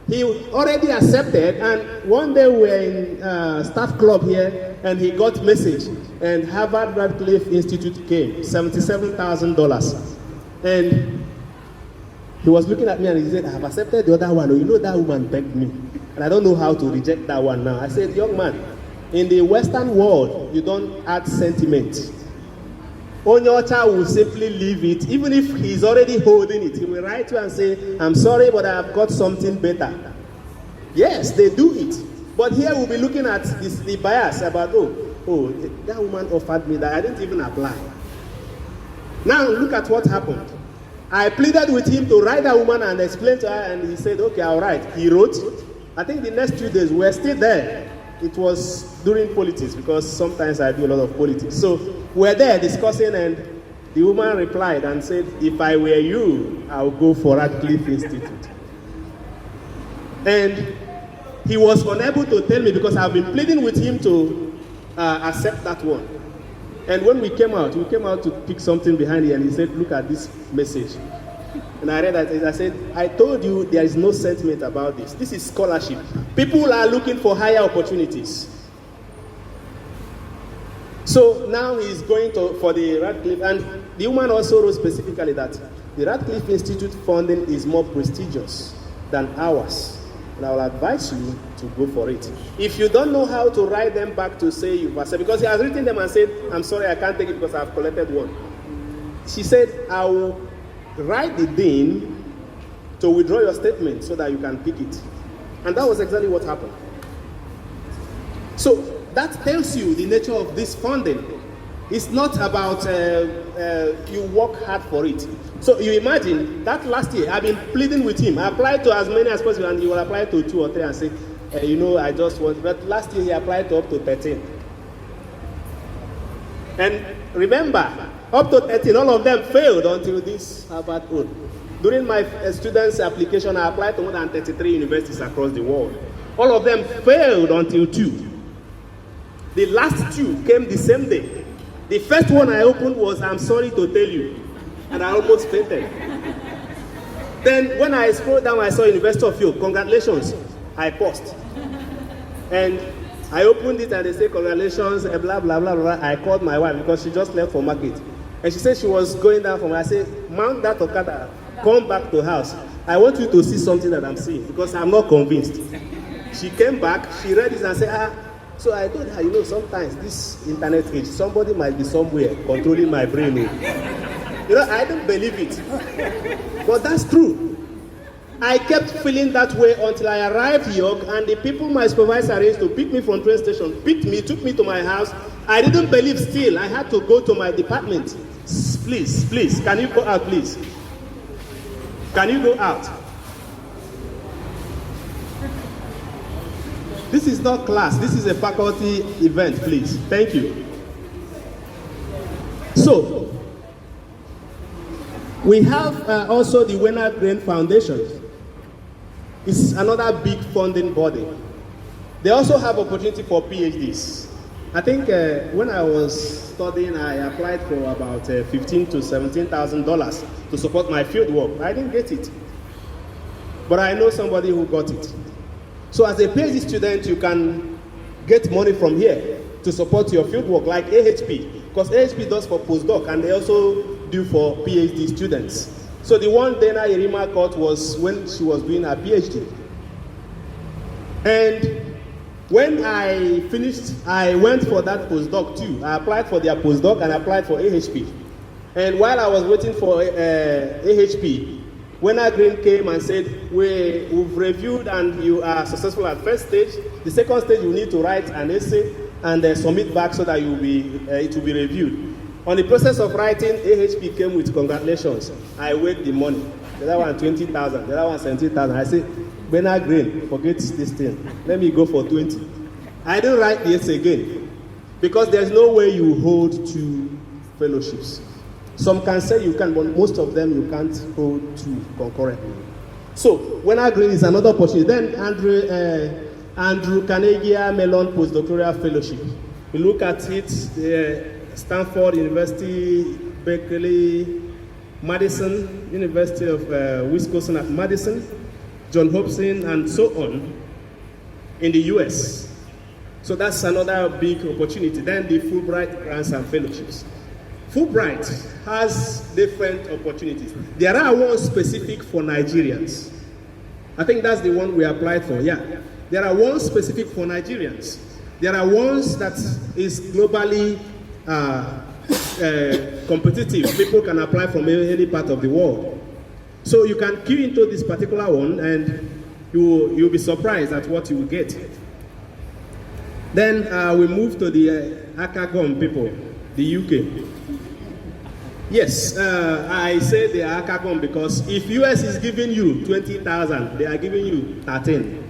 He already accepted, and one day we were in staff club here, and he got message, and Harvard Radcliffe Institute came, $77,000. And he was looking at me and he said, I have accepted the other one. You know, that woman begged me, and I don't know how to reject that one now. I said, young man, in the Western world, you don't add sentiment. Onyocha will simply leave it, even if he's already holding it. He will write you and say, I'm sorry, but I have got something better. Yes, they do it. But here we'll be looking at the bias about, oh, that woman offered me that. I didn't even apply. Now look at what happened. I pleaded with him to write that woman and explain to her, and he said, okay, I'll write. He wrote. I think the next 2 days, we were still there. It was during politics, because sometimes I do a lot of politics. So we're there discussing, and the woman replied and said, if I were you, I would go for Radcliffe Institute. And he was unable to tell me, because I've been pleading with him to accept that one. And when we came out to pick something behind it, and he said, look at this message. And I read that, and I said, I told you there is no sentiment about this. This is scholarship. People are looking for higher opportunities. So now he's going for the Radcliffe, and the woman also wrote specifically that the Radcliffe Institute funding is more prestigious than ours. And I will advise you to go for it. If you don't know how to write them back to say you've accepted, because he has written them and said, I'm sorry, I can't take it because I've collected one. She said, I will write the dean to withdraw your statement so that you can pick it. And that was exactly what happened. So that tells you the nature of this funding. It's not about you work hard for it. So you imagine that last year I've been pleading with him. I applied to as many as possible, and he will apply to 2 or 3 and say, I just want. But last year he applied to up to 13. And remember, up to 13, all of them failed until this Harvard own. During my students' application, I applied to more than 33 universities across the world. All of them failed until 2. The last 2 came the same day. The first one I opened was, I'm sorry to tell you, and I almost fainted. Then when I scrolled down, I saw University of York, congratulations, I paused. And I opened it and they say, congratulations, blah, blah, blah, blah. I called my wife because she just left for market. And she said she was going down from, I said, mount that Okada, come back to house. I want you to see something that I'm seeing because I'm not convinced. She came back, she read it and said, so I told her, sometimes this internet age, somebody might be somewhere controlling my brain. I don't believe it. But that's true. I kept feeling that way until I arrived here, and the people my supervisor arranged to pick me from train station picked me, took me to my house. I didn't believe still. I had to go to my department. Please, can you go out, please? Can you go out? This is not class. This is a faculty event, please. Thank you. So, we have also the Wenner Gren Foundation. It's another big funding body. They also have opportunity for PhDs. I think when I was studying, I applied for about $15,000 to $17,000 to support my field work. I didn't get it, but I know somebody who got it. So as a PhD student, you can get money from here to support your field work, like AHP, because AHP does for postdoc, and they also do for PhD students. So the one Dana Irima got was when she was doing her PhD. And when I finished, I went for that postdoc too. I applied for their postdoc and applied for AHP. And while I was waiting for AHP, Wenner Gren came and said, we've reviewed and you are successful at first stage. The second stage, you need to write an essay and submit back so that it will be reviewed. On the process of writing, AHP came with congratulations. I weighed the money. The other one 20,000, the other one 17,000. I said, Wenner Gren, forget this thing. Let me go for 20. I didn't write the essay again because there's no way you hold 2 fellowships. Some can say you can, but most of them you can't hold 2 concurrently. So Wenner Gren is another opportunity. Then Andrew Carnegie Mellon Postdoctoral Fellowship. We look at it. Stanford University, Berkeley, Madison, University of Wisconsin at Madison, Johns Hopkins, and so on in the US. So that's another big opportunity. Then the Fulbright grants and fellowships. Fulbright has different opportunities. There are ones specific for Nigerians. I think that's the one we applied for, yeah. There are ones specific for Nigerians. There are ones that is globally competitive. People can apply from any part of the world. So you can queue into this particular one and you'll be surprised at what you will get. Then we move to the ACAGOM people, the UK. Yes, I say they are ACAGOM because if US is giving you 20,000, they are giving you 13.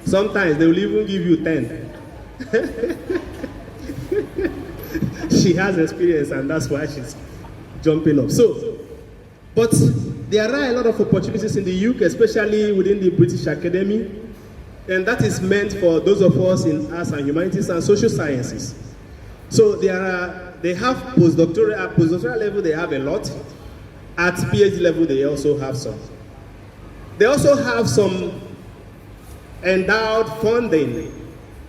Sometimes they will even give you 10. She has experience and that's why she's jumping up. So, but there are a lot of opportunities in the UK, especially within the British Academy. And that is meant for those of us in arts and humanities and social sciences. So they have postdoctoral, at postdoctoral level they have a lot. At PhD level they also have some. They also have some endowed funding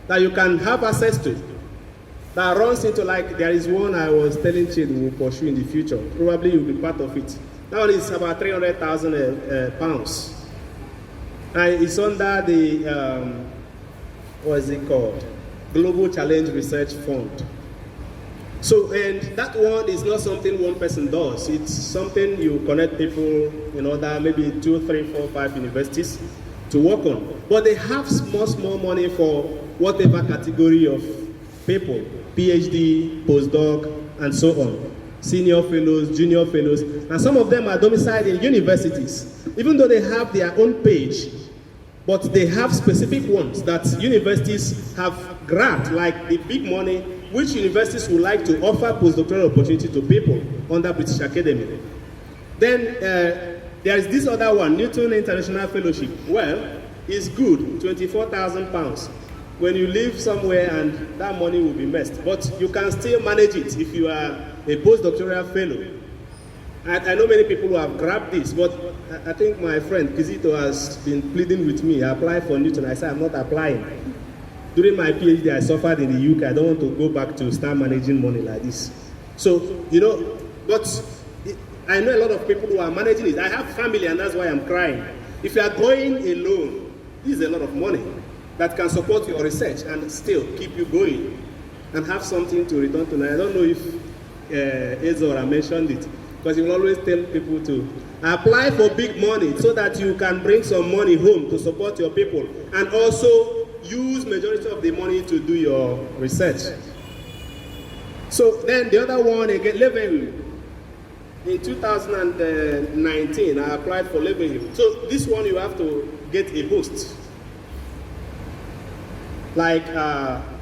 that you can have access to. That runs into, like, there is one I was telling Chid will pursue in the future. Probably you'll be part of it. That one is about 300,000 pounds. And it's under the, what is it called? Global Challenge Research Fund. So, and that one is not something one person does. It's something you connect people in other, maybe 2, 3, 4, 5 universities to work on. But they have small money for whatever category of people, PhD, postdoc, and so on. Senior fellows, junior fellows, and some of them are domiciled in universities, even though they have their own page, but they have specific ones that universities have grabbed, like the big money, which universities would like to offer postdoctoral opportunity to people under British Academy. Then there is this other one, Newton International Fellowship. Well, it's good, £24,000. When you live somewhere and that money will be messed, but you can still manage it if you are a postdoctoral fellow. I know many people who have grabbed this, but I think my friend Kizito has been pleading with me. I applied for Newton. I said I'm not applying. During my PhD, I suffered in the UK. I don't want to go back to start managing money like this. So, you know, but I know a lot of people who are managing it. I have family, and that's why I'm crying. If you are going alone, this is a lot of money that can support your research and still keep you going and have something to return to. Now, I don't know if Ezora mentioned it, because he will always tell people to apply for big money so that you can bring some money home to support your people and also use majority of the money to do your research. So then the other one, again, Levenhulme. In 2019, I applied for Levenhulme. So this one, you have to get a host. Like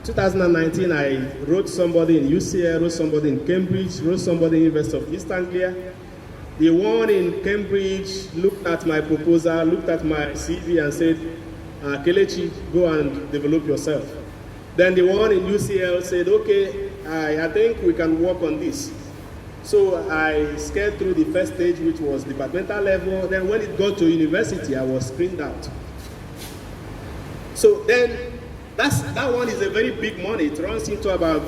2019, I wrote somebody in UCL, wrote somebody in Cambridge, wrote somebody in University of East Anglia. The one in Cambridge looked at my proposal, looked at my CV and said, Kelechi, go and develop yourself. Then the one in UCL said, okay, I think we can work on this. So I scaled through the first stage, which was departmental level. Then when it got to university, I was screened out. So then, that one is a very big money. It runs into about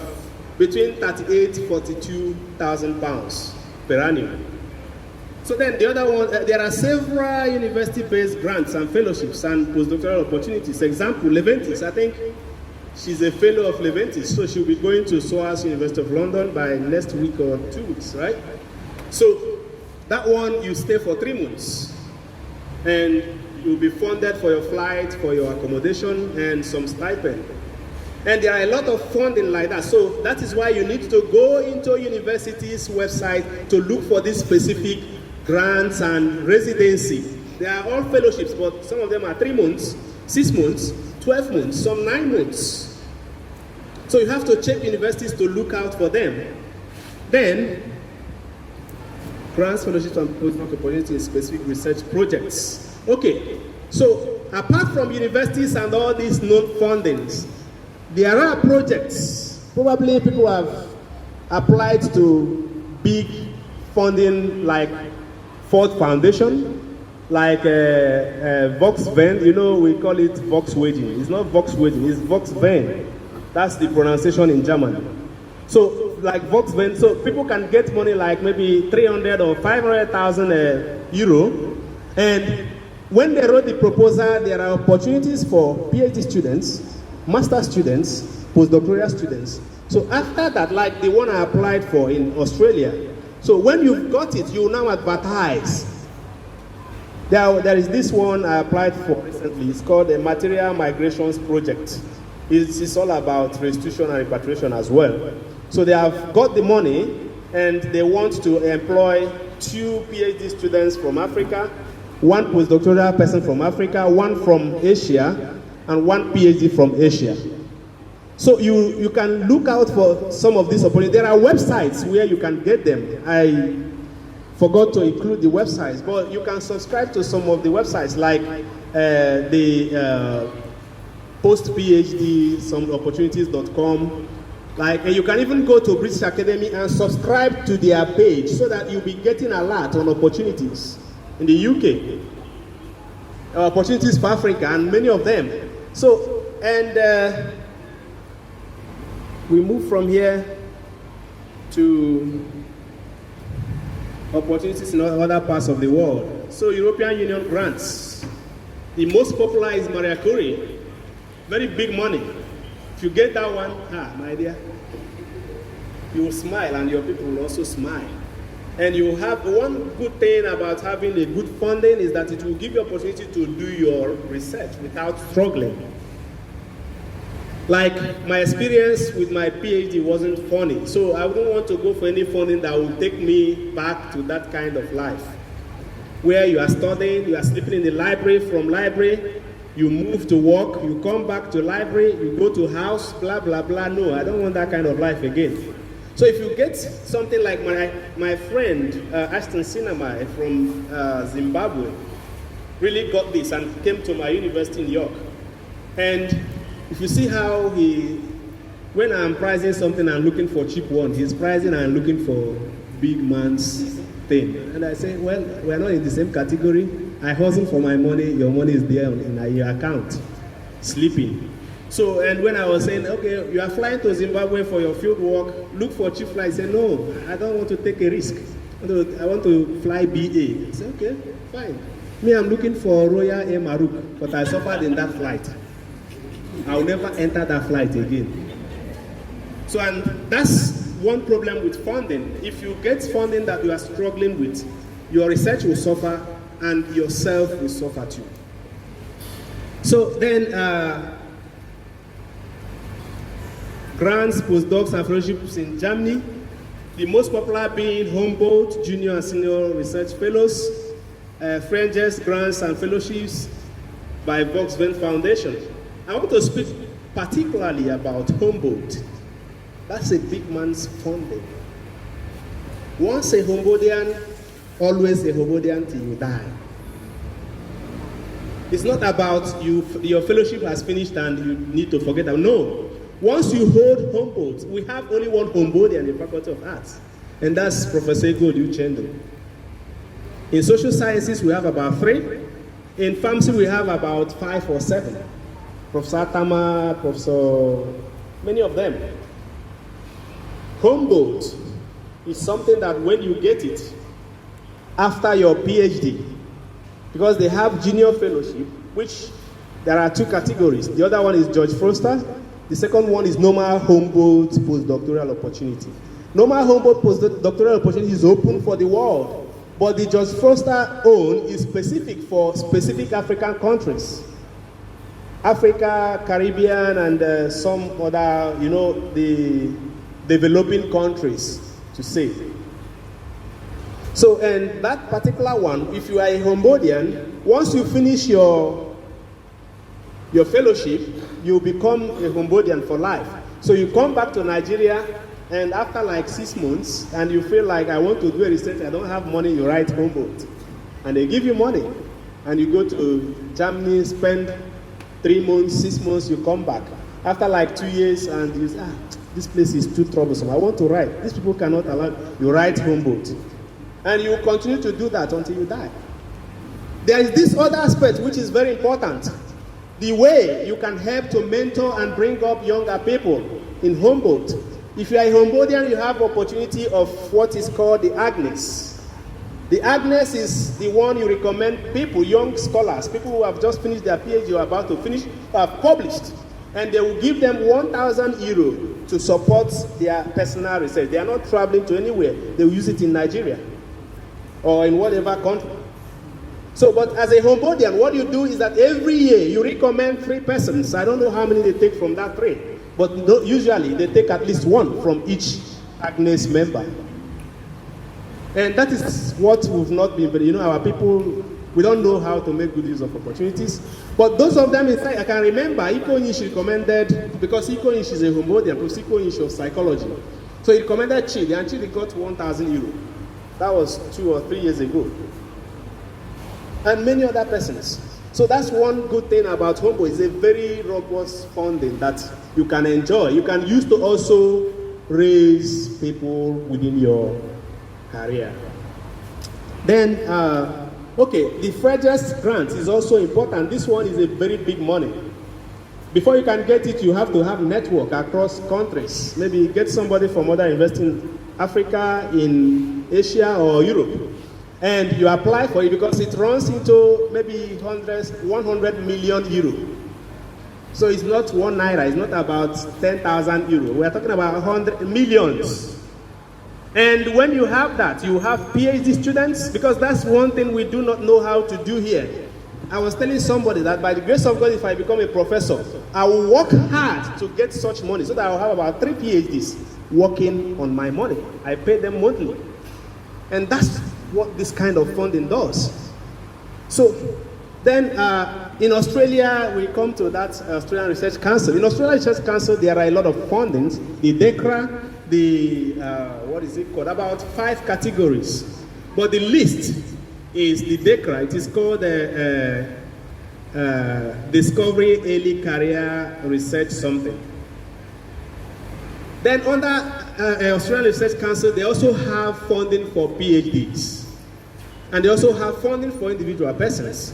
between 38,000 to 42,000 pounds per annum. So then the other one, there are several university-based grants and fellowships and postdoctoral opportunities. Example, Leventis. I think she's a fellow of Leventis, so she'll be going to SOAS University of London by next week or 2 weeks, right? So that one, you stay for 3 months. And you'll be funded for your flight, for your accommodation, and some stipend. And there are a lot of funding like that. So that is why you need to go into a university's website to look for these specific grants and residency. They are all fellowships, but some of them are 3 months, 6 months, 12 months, some 9 months. So you have to check universities to look out for them. Then, grants, fellowships, and postdoc opportunities in specific research projects. Okay, so apart from universities and all these known fundings, there are projects. Probably people have applied to big funding like Ford Foundation, like Volkswagen. You know, we call it Volkswagen. It's not Volkswagen, it's Volkswagen. That's the pronunciation in German. So, like Volkswagen, so people can get money like maybe 300 or 500,000 euro. And when they wrote the proposal, there are opportunities for PhD students, master students, postdoctoral students. So after that, like the one I applied for in Australia, so when you've got it, you now advertise. There is this one I applied for recently. It's called the Material Migrations Project. It's all about restitution and repatriation as well. So they have got the money and they want to employ 2 PhD students from Africa, 1 postdoctoral person from Africa, 1 from Asia, and 1 PhD from Asia. So you can look out for some of these opportunities. There are websites where you can get them. I forgot to include the websites, but you can subscribe to some of the websites like the post-PhD, some opportunities.com. Like, and you can even go to British Academy and subscribe to their page so that you'll be getting a lot on opportunities in the UK. Opportunities for Africa and many of them. So, and we move from here to opportunities in other parts of the world. So, European Union grants. The most popular is Maria Curie. Very big money. If you get that one, my dear, you will smile and your people will also smile. And you have one good thing about having a good funding is that it will give you opportunity to do your research without struggling. Like my experience with my PhD wasn't funny, so I wouldn't want to go for any funding that will take me back to that kind of life. Where you are studying, you are sleeping in the library, from library, you move to work, you come back to library, you go to house, blah, blah, blah. No, I don't want that kind of life again. So if you get something like my friend, Ashton Sinamai from Zimbabwe, really got this and came to my university in York. And if you see how when I'm pricing something, I'm looking for cheap one. He's pricing and looking for big man's thing. And I say, well, we're not in the same category. I hustle for my money, your money is there in your account, sleeping. So, and when I was saying, okay, you are flying to Zimbabwe for your field work, look for cheap flight. I said, no, I don't want to take a risk. I want to fly BA. I said, okay, fine. Me, I'm looking for Royal Air Maroc, but I suffered in that flight. I'll never enter that flight again. So, and that's one problem with funding. If you get funding that you are struggling with, your research will suffer and yourself will suffer too. So then, grants, postdocs, and fellowships in Germany. The most popular being Humboldt Junior and Senior Research Fellows, French grants and fellowships by Volkswagen Foundation. I want to speak particularly about Humboldt. That's a big man's funding. Once a Humboldtian, always a Humboldtian till you die. It's not about your fellowship has finished and you need to forget them. No. Once you hold Humboldt, we have only one Humboldtian in the Faculty of Arts, and that's Professor Ego Uchendu. In social sciences, we have about 3. In pharmacy, we have about 5 or 7. Professor Tama, many of them. Humboldt is something that when you get it, after your PhD, because they have junior fellowship, which there are 2 categories. The other one is George Foster. The second one is normal Humboldt postdoctoral opportunity. Normal Humboldt postdoctoral opportunity is open for the world, but the George Foster own is specific for specific African countries. Africa, Caribbean, and some other, the developing countries, to say. So, and that particular one, if you are a Humboldtian, once you finish your fellowship, you become a Humboldtian for life. So you come back to Nigeria, and after like 6 months, and you feel like I want to do a research, I don't have money, you write Humboldt. And they give you money. And you go to Germany, spend 3 months, 6 months, you come back. After like 2 years, and you say, this place is too troublesome. I want to write. These people cannot allow. You write Humboldt. And you continue to do that until you die. There is this other aspect which is very important. The way you can help to mentor and bring up younger people in Humboldt. If you are a Humboldtian, you have opportunity of what is called the Agnes. The Agnes is the one you recommend people, young scholars, people who have just finished their PhD or about to finish, have published. And they will give them 1,000 euro to support their personal research. They are not traveling to anywhere. They will use it in Nigeria or in whatever country. So, but as a Humboldtian, what you do is that every year you recommend 3 persons. I don't know how many they take from that 3, but usually they take at least 1 from each Agnes member. And that is what we've not been, our people, we don't know how to make good use of opportunities. But those of them, in fact, I can remember Iko Nish recommended, because Iko Nish is a Humboldtian, because Iko Nish of psychology. So he recommended Chidi, and Chidi got 1,000 euro. That was 2 or 3 years ago. And many other persons. So that's one good thing about Humble. It's a very robust funding that you can enjoy. You can use to also raise people within your career. Then, okay, the Frederick's grant is also important. This one is a very big money. Before you can get it, you have to have network across countries. Maybe get somebody from other investing in Africa, in Asia, or Europe. And you apply for it because it runs into maybe 100 million euro. So it's not 1 naira, it's not about 10,000 euro. We are talking about 100 millions. And when you have that, you have PhD students, because that's one thing we do not know how to do here. I was telling somebody that by the grace of God, if I become a professor, I will work hard to get such money so that I will have about 3 PhDs working on my money. I pay them monthly. And that's what this kind of funding does. So then in Australia, we come to that Australian Research Council. In Australian Research Council, there are a lot of fundings. The DECRA, the, what is it called? About 5 categories. But the list is the DECRA. It is called Discovery Early Career Research something. Then under Australian Research Council, they also have funding for PhDs. And they also have funding for individual persons.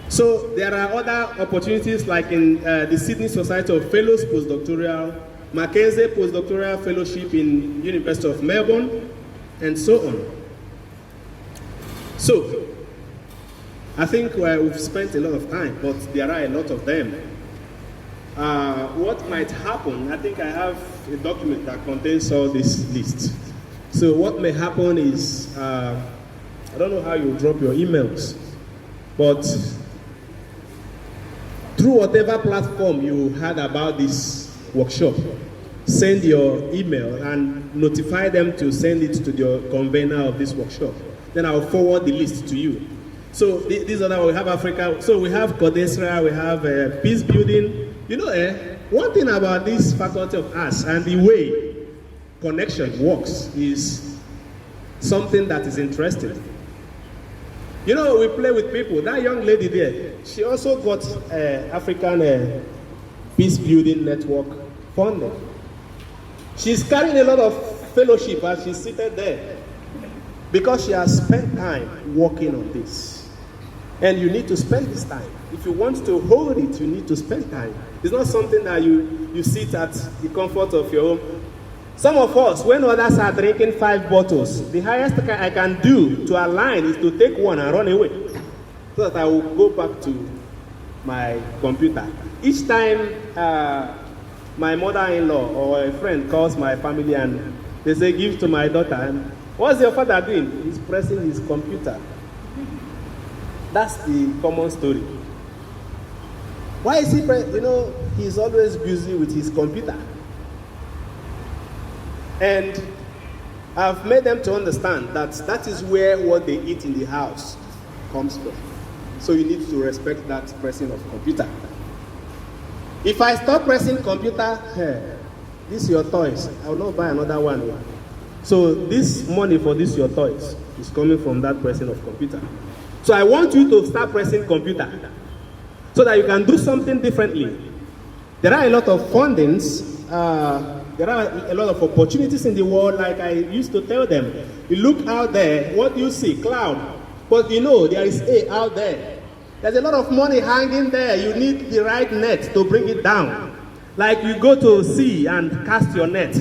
So there are other opportunities like in the Sydney Society of Fellows Postdoctoral, Mackenzie Postdoctoral Fellowship in University of Melbourne, and so on. So, I think we've spent a lot of time, but there are a lot of them. What might happen, I think I have a document that contains all this list. So what may happen is, I don't know how you drop your emails, but through whatever platform you heard about this workshop, send your email and notify them to send it to the convener of this workshop. Then I'll forward the list to you. So these are we have Africa. So we have Codesra, we have peace building. You know, one thing about this Faculty of Arts and the way connection works is something that is interesting. You know, we play with people. That young lady there, she also got African Peace Building Network funding. She's carrying a lot of fellowship as she's seated there because she has spent time working on this. And you need to spend this time. If you want to hold it, you need to spend time. It's not something that you sit at the comfort of your home. Some of us, when others are drinking 5 bottles, the highest I can do to align is to take one and run away so that I will go back to my computer. Each time my mother-in-law or a friend calls my family and they say, give to my daughter, and what's your father doing? He's pressing his computer. That's the common story. Why is he you know, he's always busy with his computer. And I've made them to understand that that is where what they eat in the house comes from. So you need to respect that pressing of computer. If I stop pressing computer, this is your toys. I will not buy another one. So this money for this your toys is coming from that pressing of computer. So I want you to start pressing computer so that you can do something differently. There are a lot of fundings. There are a lot of opportunities in the world, like I used to tell them. You look out there, what do you see? Cloud. But you know, there is A out there. There's a lot of money hanging there. You need the right net to bring it down. Like you go to sea and cast your net.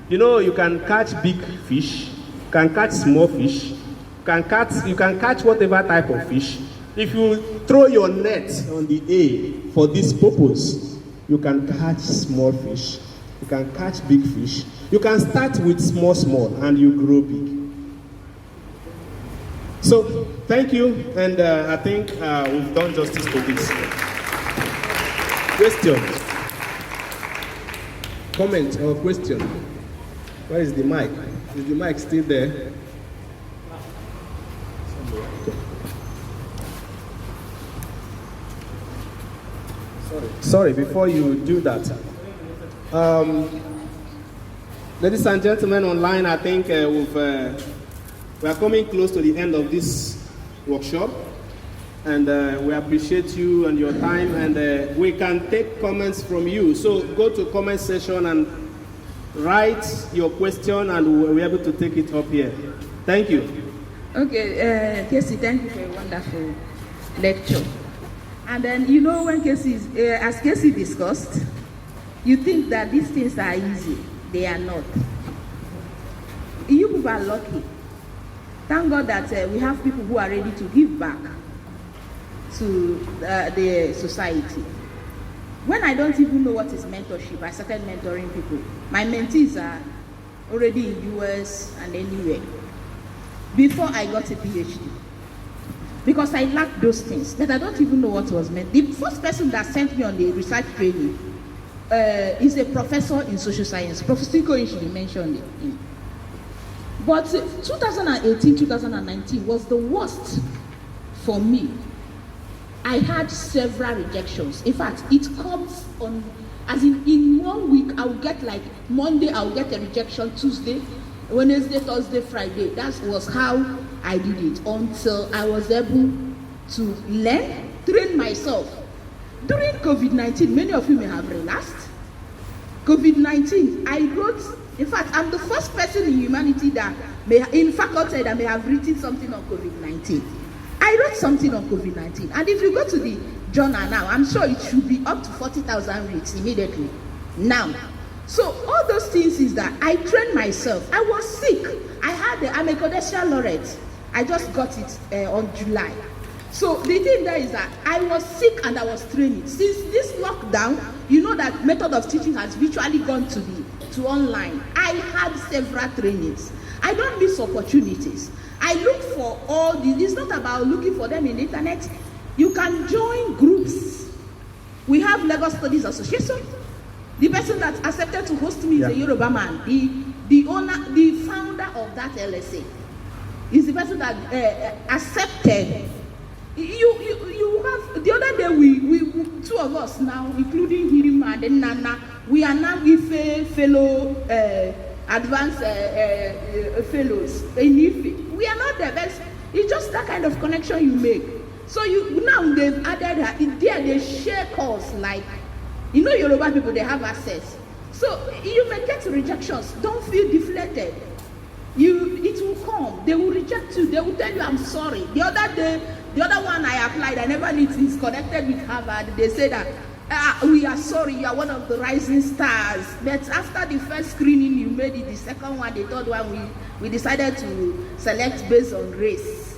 You know, you can catch big fish, you can catch small fish, you can catch whatever type of fish. If you throw your net on the A for this purpose, you can catch small fish. You can catch big fish. You can start with small, and you grow big. So, thank you, and I think we've done justice to this. Question? Comment or question? Where is the mic? Is the mic still there? Sorry, before you do that. Ladies and gentlemen online, I think we are coming close to the end of this workshop. And we appreciate you and your time, and we can take comments from you. So go to comment section and write your question, and we'll be able to take it up here. Thank you. Okay, Casey, thank you for a wonderful lecture. And then, you know, when Casey, as Casey discussed, you think that these things are easy. They are not. You people are lucky. Thank God that we have people who are ready to give back to the society. When I don't even know what is mentorship, I started mentoring people. My mentees are already in US and anywhere. Before I got a PhD. Because I lacked those things, that I don't even know what was meant. The first person that sent me on the research training is a professor in social science. Professor Ikoishi mentioned it. But 2018, 2019 was the worst for me. I had several rejections. In fact, it comes on, as in 1 week, I will get like Monday, I will get a rejection, Tuesday, Wednesday, Thursday, Friday. That was how I did it until I was able to learn, train myself. During COVID-19, many of you may have relaxed. COVID-19, I wrote, in fact, I'm the first person in humanity that in faculty that may have written something on COVID-19. I wrote something on COVID-19, and if you go to the journal now, I'm sure it should be up to 40,000 reads immediately. Now, so all those things is that I trained myself. I was sick. I'm a Codesha laureate. I just got it on July. So the thing there is that I was sick and I was training. Since this lockdown, you know that method of teaching has virtually gone to online. I had several trainings. I don't miss opportunities. I look for all these. It's not about looking for them in the internet. You can join groups. We have Lagos Studies Association. The person that accepted to host me is a Yoruba man. The owner, the founder of that LSA is the person that accepted. You have the other day we two of us now, including Hirima and Nana, we are now with fellow advanced fellows in IFE. We are not the best. It's just that kind of connection you make. So now they've added her in there. They share calls like, you know, Yoruba people, they have access. So you may get rejections. Don't feel deflated. It will come. They will reject you. They will tell you, I'm sorry. The other one I applied, I never knew it's connected with Harvard. They say that we are sorry, you are one of the rising stars. But after the first screening, you made it. The second one, the third one, we decided to select based on race.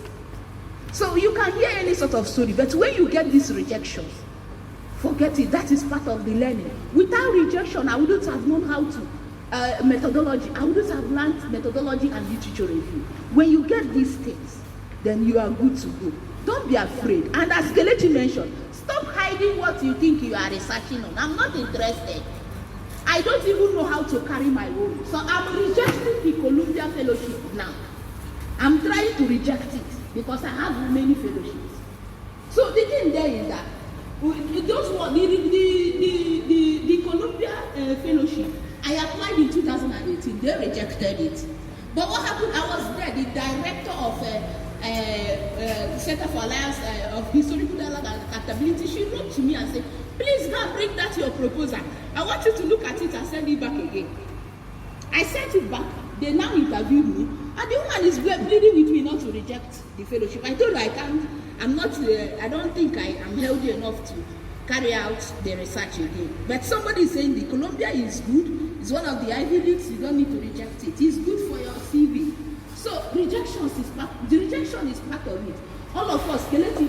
So you can hear any sort of story, but when you get these rejections, forget it. That is part of the learning. Without rejection, I wouldn't have known how to methodology. I wouldn't have learned methodology and literature review. When you get these things, then you are good to go. Don't be afraid. And as Kelechi mentioned, stop hiding what you think you are researching on. I'm not interested. I don't even know how to carry my own. So I'm rejecting the Columbia Fellowship now. I'm trying to reject it because I have many fellowships. So the thing there is that those were the Columbia Fellowship. I applied in 2018. They rejected it. But what happened? I was there, the director of Center for Alliance of Historical Dialogue and Accountability. She wrote to me and said, please go and bring that your proposal. I want you to look at it and send it back again. I sent it back. They now interviewed me, and the woman is pleading with me not to reject the fellowship. I told her I can't. I don't think I am healthy enough to carry out the research again. But somebody is saying the Columbia is good. It's one of the Ivy Leagues. You don't need to reject it. It's good for your CV. So the rejection is part of it. All of us, Kelechi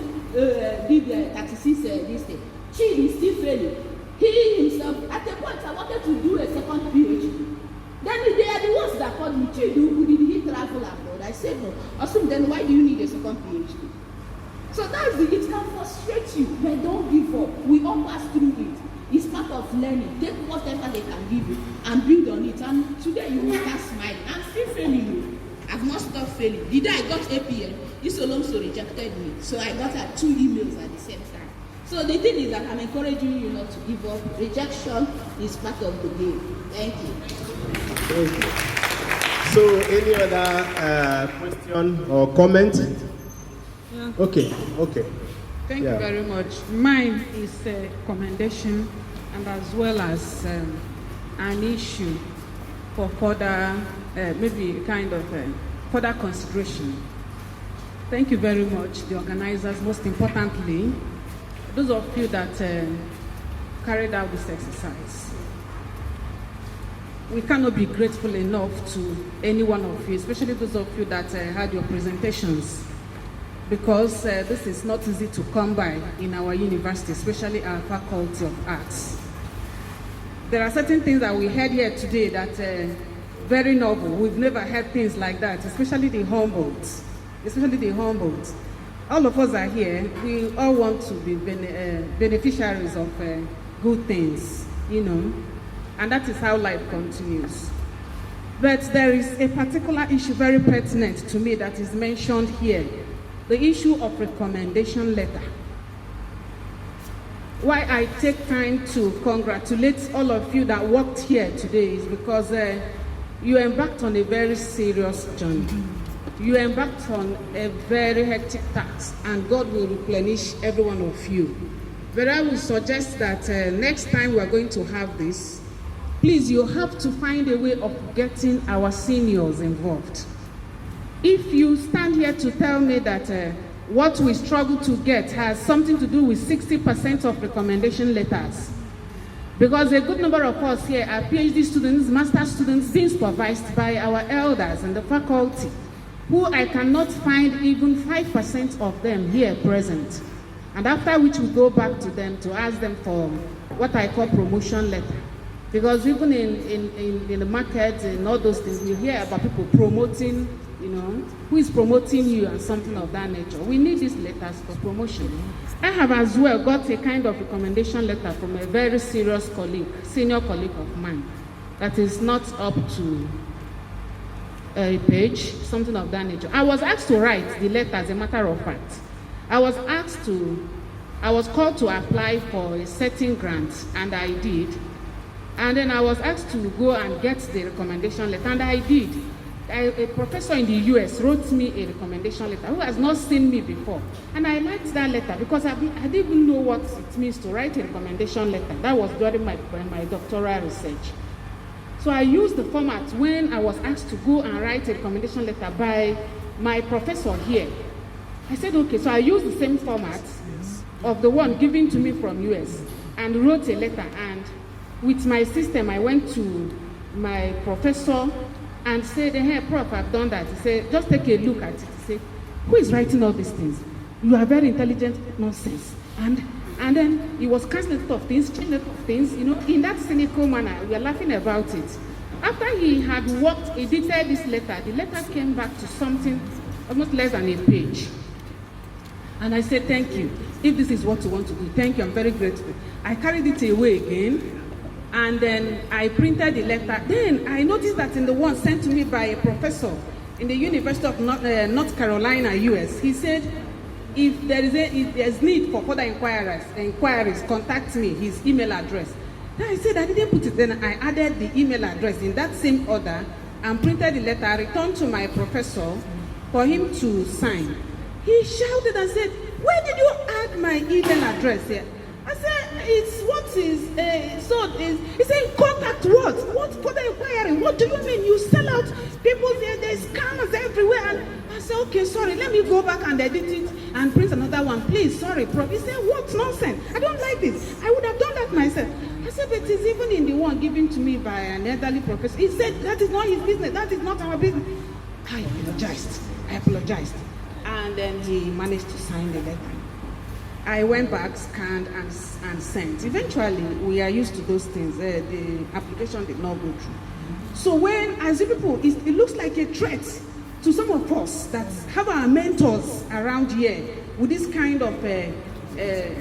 did 36 this thing. Chid is still failing. He himself, at a point, I wanted to do a second PhD. Then they are the ones that called me, Chidu, did he travel abroad? I said no. Awesome, then why do you need a second PhD? So that's it can frustrate you, but don't give up. We all pass through it. It's part of learning. Take whatever they can give you and build on it. And today you will start smiling. I'm still failing you. I've not stopped failing. The day I got APL, this Alonso rejected me. So I got her 2 emails at the same time. So the thing is that I'm encouraging you not to give up. Rejection is part of the game. Thank you. Thank you. So any other question or comment? Yeah. Okay. Thank Yeah. you very much. Mine is a commendation and as well as an issue for further, maybe kind of further consideration. Thank you very much, the organizers. Most importantly, those of you that carried out this exercise. We cannot be grateful enough to any one of you, especially those of you that had your presentations, because this is not easy to come by in our university, especially our Faculty of Arts. There are certain things that we heard here today that very novel. We've never heard things like that, especially the Humboldt. All of us are here. We all want to be beneficiaries of good things, you know, and that is how life continues. But there is a particular issue very pertinent to me that is mentioned here, the issue of recommendation letter. Why I take time to congratulate all of you that worked here today is because you embarked on a very serious journey. You embarked on a very hectic task, and God will replenish every one of you. But I will suggest that next time we are going to have this, please, you have to find a way of getting our seniors involved. If you stand here to tell me that what we struggle to get has something to do with 60% of recommendation letters, because a good number of us here are PhD students, master students being supervised by our elders in the faculty, who I cannot find even 5% of them here present. And after which we go back to them to ask them for what I call promotion letter. Because even in the market and all those things, we hear about people promoting, you know, who is promoting you and something of that nature. We need these letters for promotion. I have as well got a kind of recommendation letter from a very serious colleague, senior colleague of mine, that is not up to a page, something of that nature. I was asked to write the letter, as a matter of fact. I was called to apply for a certain grant, and I did. And then I was asked to go and get the recommendation letter, and I did. A professor in the US wrote me a recommendation letter who has not seen me before. And I liked that letter because I didn't even know what it means to write a recommendation letter. That was during my doctoral research. So I used the format when I was asked to go and write a recommendation letter by my professor here. I said, okay, so I used the same format of the one given to me from US and wrote a letter. And with my system, I went to my professor and said, hey, Prof, I've done that. He said, just take a look at it. He said, who is writing all these things? You are very intelligent, nonsense. And then he was canceling a lot of things, changing a lot of things, you know, in that cynical manner. We are laughing about it. After he had worked, edited this letter, the letter came back to something almost less than a page. And I said, thank you. If this is what you want to do, thank you, I'm very grateful. I carried it away again. And then I printed the letter. Then I noticed that in the one sent to me by a professor in the University of North Carolina, US, he said, if there's need for further inquiries, contact me, his email address. Then I said I didn't put it. Then I added the email address in that same order and printed the letter. I returned to my professor for him to sign. He shouted and said, where did you add my email address here? I said, it's what is, he said, contact what? What further inquiry? What do you mean? You sell out people there, there's scammers everywhere. And I said, okay, sorry, let me go back and edit it and print another one. Please, sorry, Prof. He said, what nonsense? I don't like this. I would have done that myself. I said, but it's even in the one given to me by an elderly professor. He said, that is not his business. That is not our business. I apologized. And then he managed to sign the letter. I went back, scanned, and sent. Eventually, we are used to those things. The application did not go through. So when, as people, it looks like a threat to some of us that have our mentors around here with this kind of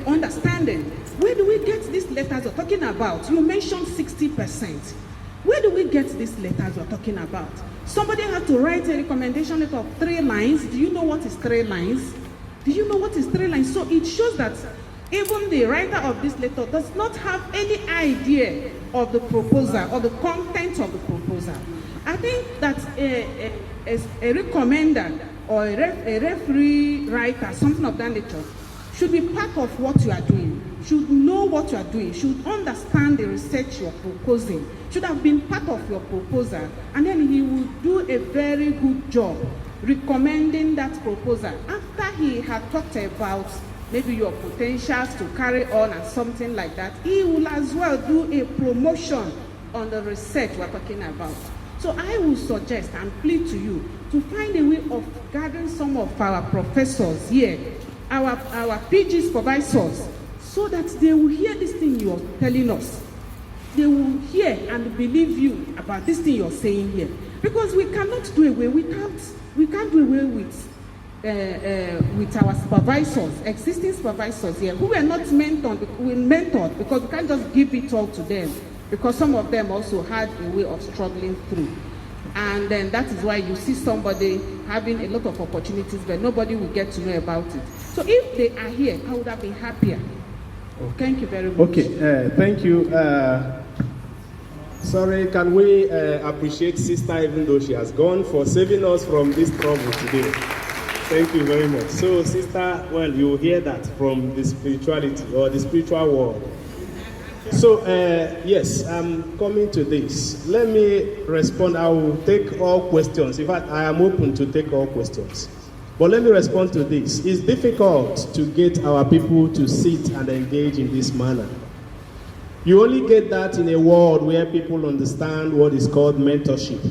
understanding. Where do we get these letters we're talking about? You mentioned 60%. Where do we get these letters we're talking about? Somebody had to write a recommendation letter of 3 lines. Do you know what is 3 lines? Do you know what is 3 lines? So it shows that even the writer of this letter does not have any idea of the proposal or the content of the proposal. I think that a recommender or a referee writer, something of that nature, should be part of what you are doing, should know what you are doing, should understand the research you are proposing, should have been part of your proposal, and then he will do a very good job recommending that proposal. After he had talked about maybe your potentials to carry on and something like that, he will as well do a promotion on the research we're talking about. So I will suggest and plead to you to find a way of gathering some of our professors here, our PG supervisors, so that they will hear this thing you're telling us. They will hear and believe you about this thing you're saying here. Because we cannot do away, we can't do away with our supervisors, existing supervisors here, who were not mentored, because we can't just give it all to them, because some of them also had a way of struggling through. And then that is why you see somebody having a lot of opportunities, but nobody will get to know about it. So if they are here, I would have been happier. Thank you very much. Okay, thank you. Sorry, can we appreciate Sister, even though she has gone, for saving us from this trouble today? Thank you very much. So, Sister, well, you hear that from the spirituality or the spiritual world. So, yes, I'm coming to this. Let me respond. I will take all questions. In fact, I am open to take all questions. But let me respond to this. It's difficult to get our people to sit and engage in this manner. You only get that in a world where people understand what is called mentorship.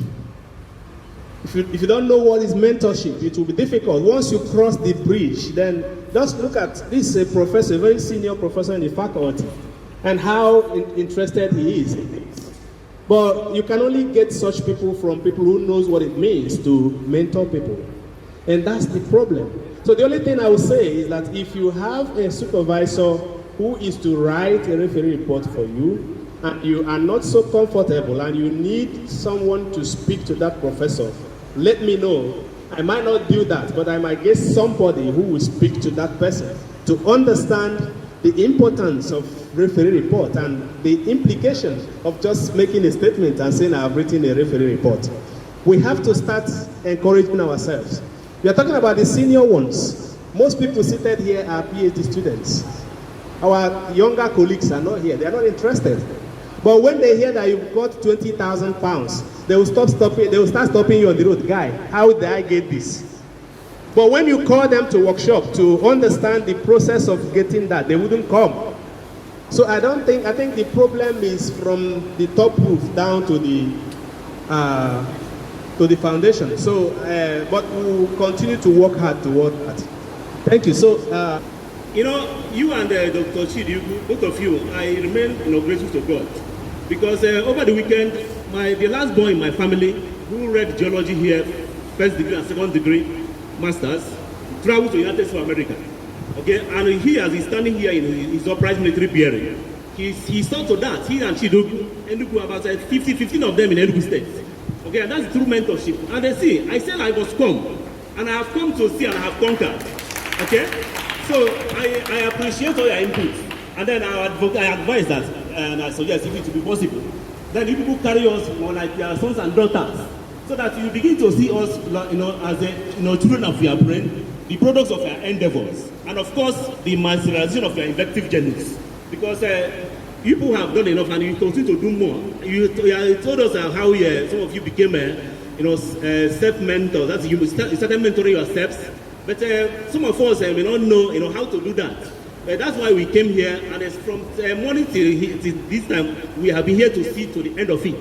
If you don't know what is mentorship, it will be difficult. Once you cross the bridge, then just look at this professor, a very senior professor in the faculty, and how interested he is in this. But you can only get such people from people who knows what it means to mentor people. And that's the problem. So the only thing I will say is that if you have a supervisor who is to write a referee report for you, and you are not so comfortable and you need someone to speak to that professor, let me know. I might not do that, but I might get somebody who will speak to that person to understand the importance of referee report and the implications of just making a statement and saying I have written a referee report. We have to start encouraging ourselves. We are talking about the senior ones. Most people seated here are PhD students. Our younger colleagues are not here. They are not interested. But when they hear that you've got 20,000 pounds, they will start stopping you on the road. Guy, how did I get this? But when you call them to workshop to understand the process of getting that, they wouldn't come. So I think the problem is from the top roof down to the foundation. So, but we will continue to work hard toward that. Thank you. So, you know, you and Dr. Chidi, both of you, I remain grateful to God. Because over the weekend, the last boy in my family, who read geology here, first degree and second degree, masters, traveled to the United States of America. Okay, and he's standing here in his upright military bearing. He saw to that, he and Chidogu, Enugu, about 15 of them in Enugu State. Okay, and that's true mentorship. And they see, I said I must come, and I have come to see and I have conquered. Okay, so I appreciate all your input, and then I advise that, and I suggest if it to be possible, then you people carry us like your sons and daughters, so that you begin to see us, as children of your brain, the products of your endeavors, and of course the materialization of your effective journeys. Because people have done enough, and you continue to do more. You told us how some of you became, self-mentors. That's you started mentoring yourselves. But some of us may not know, how to do that. But that's why we came here, and it's from morning till this time we have been here to see to the end of it.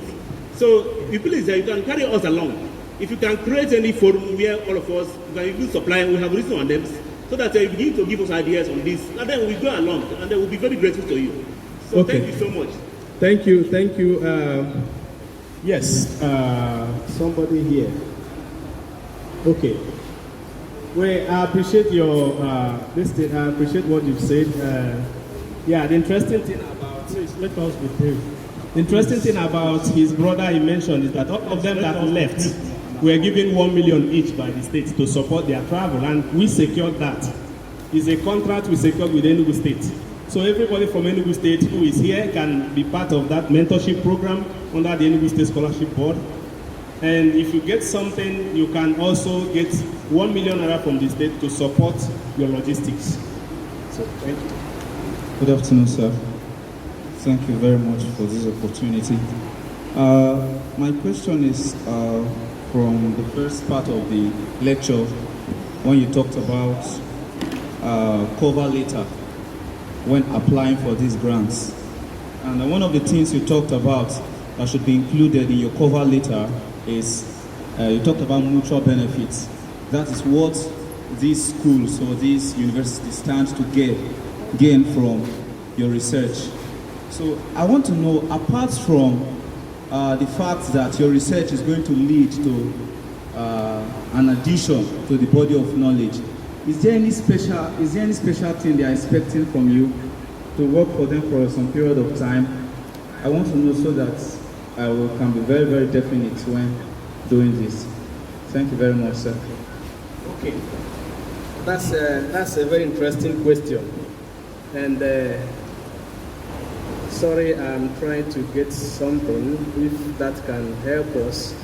So, please, you can carry us along. If you can create any forum where all of us can even supply, we have written on them, so that you begin to give us ideas on this, and then we go along, and then we'll be very grateful to you. So, okay. Thank you so much. Thank you. Yes, somebody here. Okay. Well, I appreciate your listening. I appreciate what you've said. The interesting thing about let us be brief. The interesting thing about his brother he mentioned is that all of them that left were given 1 million each by the state to support their travel, and we secured that. It's a contract we secured with Enugu State. So everybody from Enugu State who is here can be part of that mentorship program under the Enugu State Scholarship Board. And if you get something, you can also get 1 million naira from the state to support your logistics. So, thank you. Good afternoon, sir. Thank you very much for this opportunity. My question is from the first part of the lecture when you talked about cover letter when applying for these grants. And one of the things you talked about that should be included in your cover letter is you talked about mutual benefits. That is what these schools or these universities stand to gain from your research. So I want to know, apart from the fact that your research is going to lead to an addition to the body of knowledge, is there any special thing they are expecting from you to work for them for some period of time? I want to know so that I can be very, very definite when doing this. Thank you very much, sir. Okay, that's a very interesting question, and sorry, I'm trying to get something if that can help us.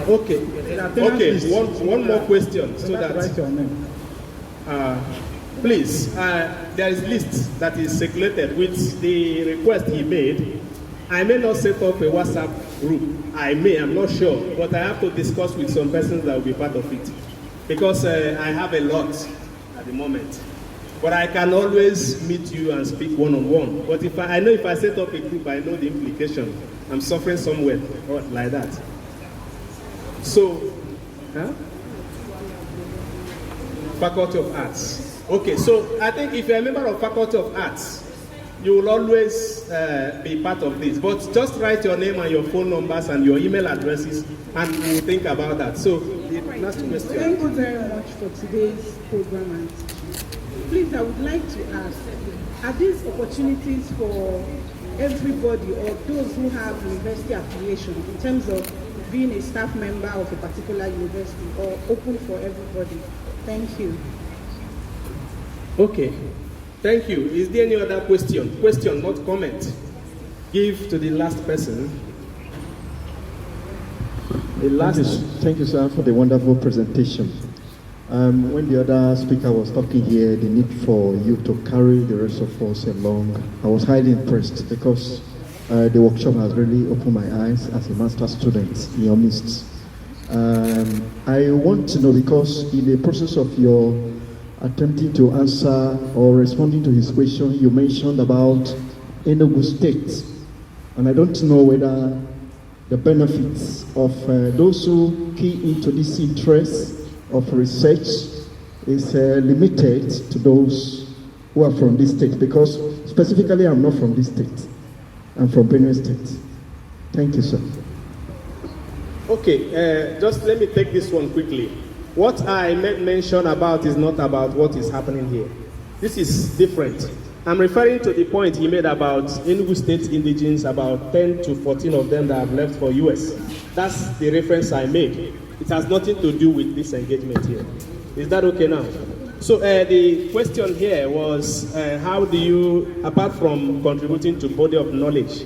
Okay, one more question so that Write your name. please, there is list that is circulated with the request he made. I may not set up a WhatsApp group. I'm not sure, but I have to discuss with some persons that will be part of it, because I have a lot at the moment. But I can always meet you and speak one-on-one. But if I know if I set up a group, I know the implication. I'm suffering somewhere or like that. So, Faculty of Arts. Okay, so I think if you're a member of Faculty of Arts, you will always be part of this. But just write your name and your phone numbers and your email addresses, and we'll think about that. So, the last question. Thank you very much for today's program. And please, I would like to ask, are these opportunities for everybody or those who have university affiliation in terms of being a staff member of a particular university, or open for everybody? Thank you. Okay, thank you. Is there any other question? Question, not comment. Give to the last person. The last. Thank you, sir, for the wonderful presentation. When the other speaker was talking here, the need for you to carry the rest of us along, I was highly impressed because the workshop has really opened my eyes as a master's student in your midst. I want to know, because in the process of your attempting to answer or responding to his question, you mentioned about Enugu State, and I don't know whether the benefits of those who key into this interest of research is limited to those who are from this state, because specifically I'm not from this state. I'm from Benue State. Thank you, sir. Okay, just let me take this one quickly. What I mentioned about is not about what is happening here. This is different. I'm referring to the point he made about Enugu State indigenes, about 10 to 14 of them that have left for US. That's the reference I made. It has nothing to do with this engagement here. Is that okay now? So the question here was, how do you, apart from contributing to body of knowledge,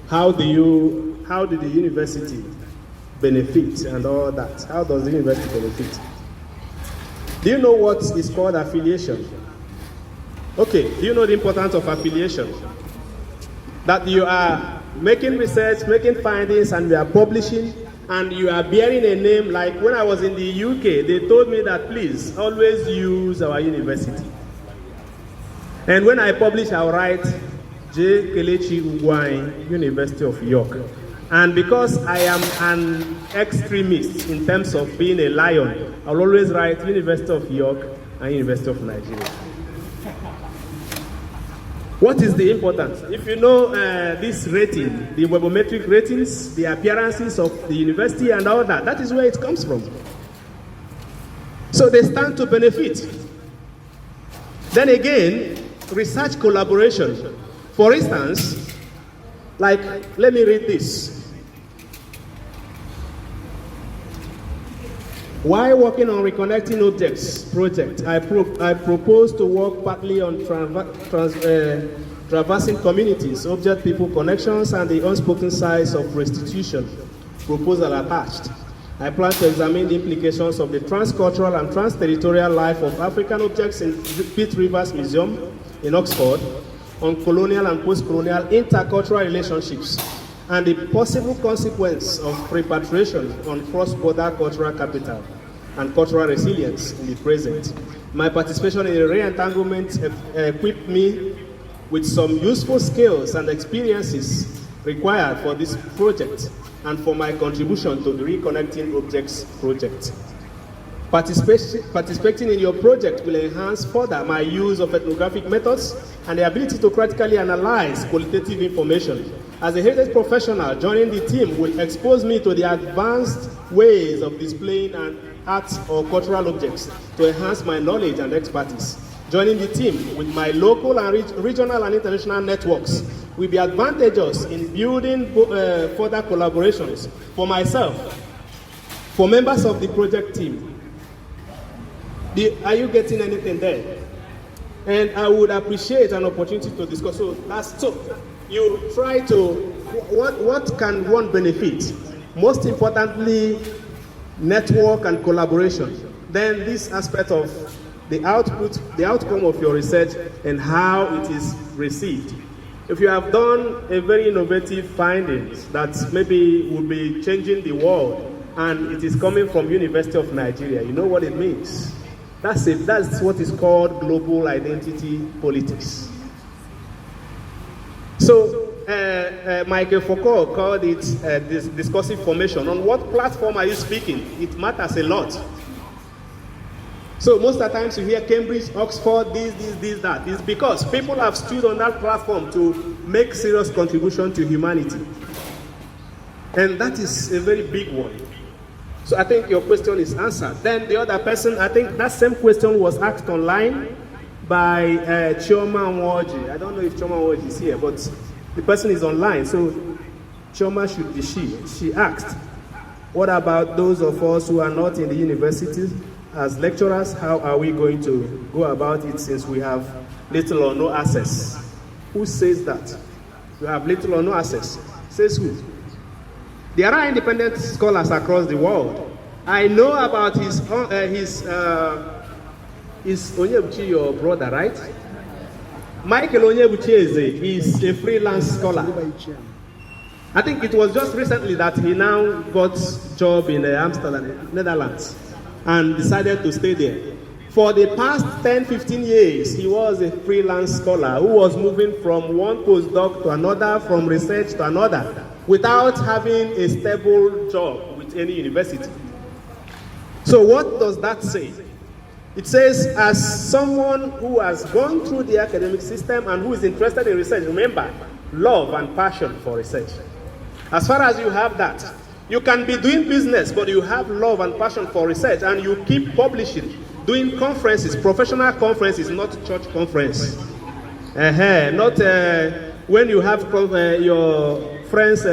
how do the university benefit and all that? How does the university benefit? Do you know what is called affiliation? Okay, do you know the importance of affiliation? That you are making research, making findings, and you are publishing, and you are bearing a name. Like when I was in the UK, they told me that please always use our university. And when I publish, I'll write J. Kelechi Ugwuanyi, University of York. And because I am an extremist in terms of being a lion, I'll always write University of York and University of Nigeria. What is the importance? If you know this rating, the webometric ratings, the appearances of the university and all that, that is where it comes from. So they stand to benefit. Then again, research collaboration. For instance, like, let me read this. While working on Reconnecting Objects project, I propose to work partly on traversing communities, object people connections, and the unspoken sides of restitution. Proposal attached. I plan to examine the implications of the transcultural and trans-territorial life of African objects in Pitt Rivers Museum in Oxford on colonial and post-colonial intercultural relationships and the possible consequence of repatriation on cross-border cultural capital and cultural resilience in the present. My participation in the re-entanglement equipped me with some useful skills and experiences required for this project and for my contribution to the Reconnecting Objects project. Participating in your project will enhance further my use of ethnographic methods and the ability to critically analyze qualitative information. As a heritage professional, joining the team will expose me to the advanced ways of displaying an art or cultural objects to enhance my knowledge and expertise. Joining the team with my local and regional and international networks will be advantageous in building further collaborations for myself, for members of the project team. Are you getting anything there? And I would appreciate an opportunity to discuss. So you try to, what can one benefit? Most importantly, network and collaboration. Then this aspect of the output, the outcome of your research and how it is received. If you have done a very innovative findings that maybe will be changing the world and it is coming from University of Nigeria, you know what it means. That's it. That's what is called global identity politics. So Michael Foucault called it this discursive formation. On what platform are you speaking? It matters a lot. So most of the times you hear Cambridge, Oxford, this, that. It's because people have stood on that platform to make serious contribution to humanity. And that is a very big one. So I think your question is answered. Then the other person, I think that same question was asked online by Chioma Nwoji. I don't know if Chioma Nwoji is here, but the person is online. So Chioma should be she. She asked, what about those of us who are not in the universities? As lecturers, how are we going to go about it since we have little or no access? Who says that? We have little or no access. Says who? There are independent scholars across the world. I know about his Onyebuchi, your brother, right? Michael Onyebuchi is a freelance scholar. I think it was just recently that he now got a job in Amsterdam, Netherlands, and decided to stay there. For the past 10-15 years, he was a freelance scholar who was moving from one postdoc to another, from research to another, without having a stable job with any university. So what does that say? It says, as someone who has gone through the academic system and who is interested in research, remember, love and passion for research. As far as you have that, you can be doing business, but you have love and passion for research, and you keep publishing, doing conferences, professional conferences, not church conference. Not when you have your friends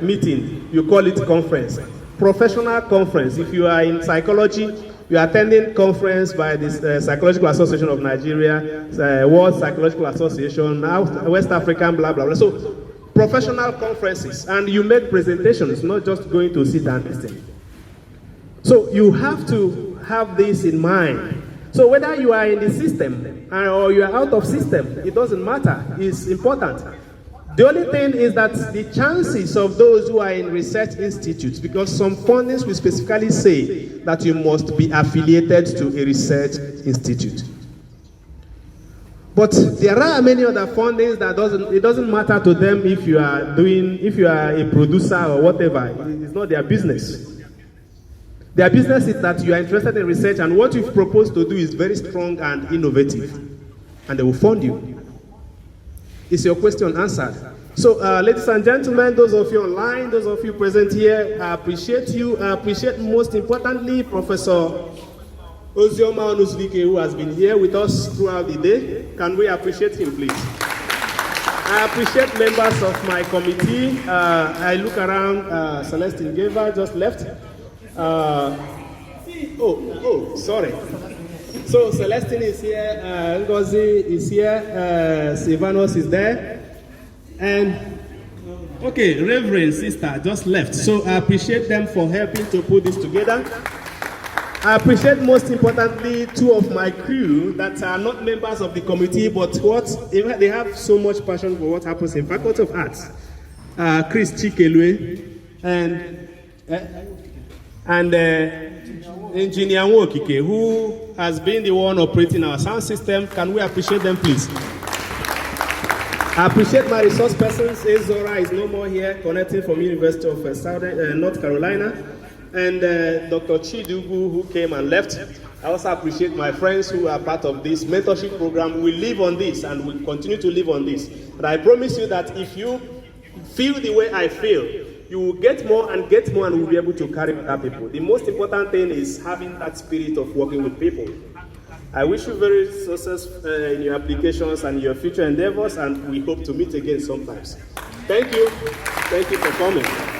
meeting, you call it conference. Professional conference. If you are in psychology, you are attending conference by the Psychological Association of Nigeria, World Psychological Association, West African, blah, blah, blah. So, professional conferences, and you make presentations, not just going to sit and listen. So you have to have this in mind. So whether you are in the system or you are out of system, it doesn't matter. It's important. The only thing is that the chances of those who are in research institutes, because some fundings will specifically say that you must be affiliated to a research institute. But there are many other fundings that it doesn't matter to them if you are a producer or whatever. It's not their business. Their business is that you are interested in research, and what you've proposed to do is very strong and innovative, and they will fund you. Is your question answered? So, ladies and gentlemen, those of you online, those of you present here, I appreciate you. I appreciate most importantly Professor Ozioma Onuzvike, who has been here with us throughout the day. Can we appreciate him, please? I appreciate members of my committee. I look around, Celestine Geva just left. Sorry. So Celestine is here, Ngozi is here, Silvanos is there, and Okay, Reverend Sister just left. So I appreciate them for helping to put this together. I appreciate most importantly 2 of my crew that are not members of the committee, but they have so much passion for what happens in Faculty of Arts. Chris Chikelwe and Engineer Nwokike, who has been the one operating our sound system. Can we appreciate them, please? I appreciate my resource persons. Zora is no more here, connecting from University of North Carolina. And Dr. Chidugu, who came and left. I also appreciate my friends who are part of this mentorship program. We live on this and we continue to live on this. But I promise you that if you feel the way I feel, you will get more and will be able to carry other people. The most important thing is having that spirit of working with people. I wish you very success in your applications and your future endeavors, and we hope to meet again sometimes. Thank you. Thank you for coming.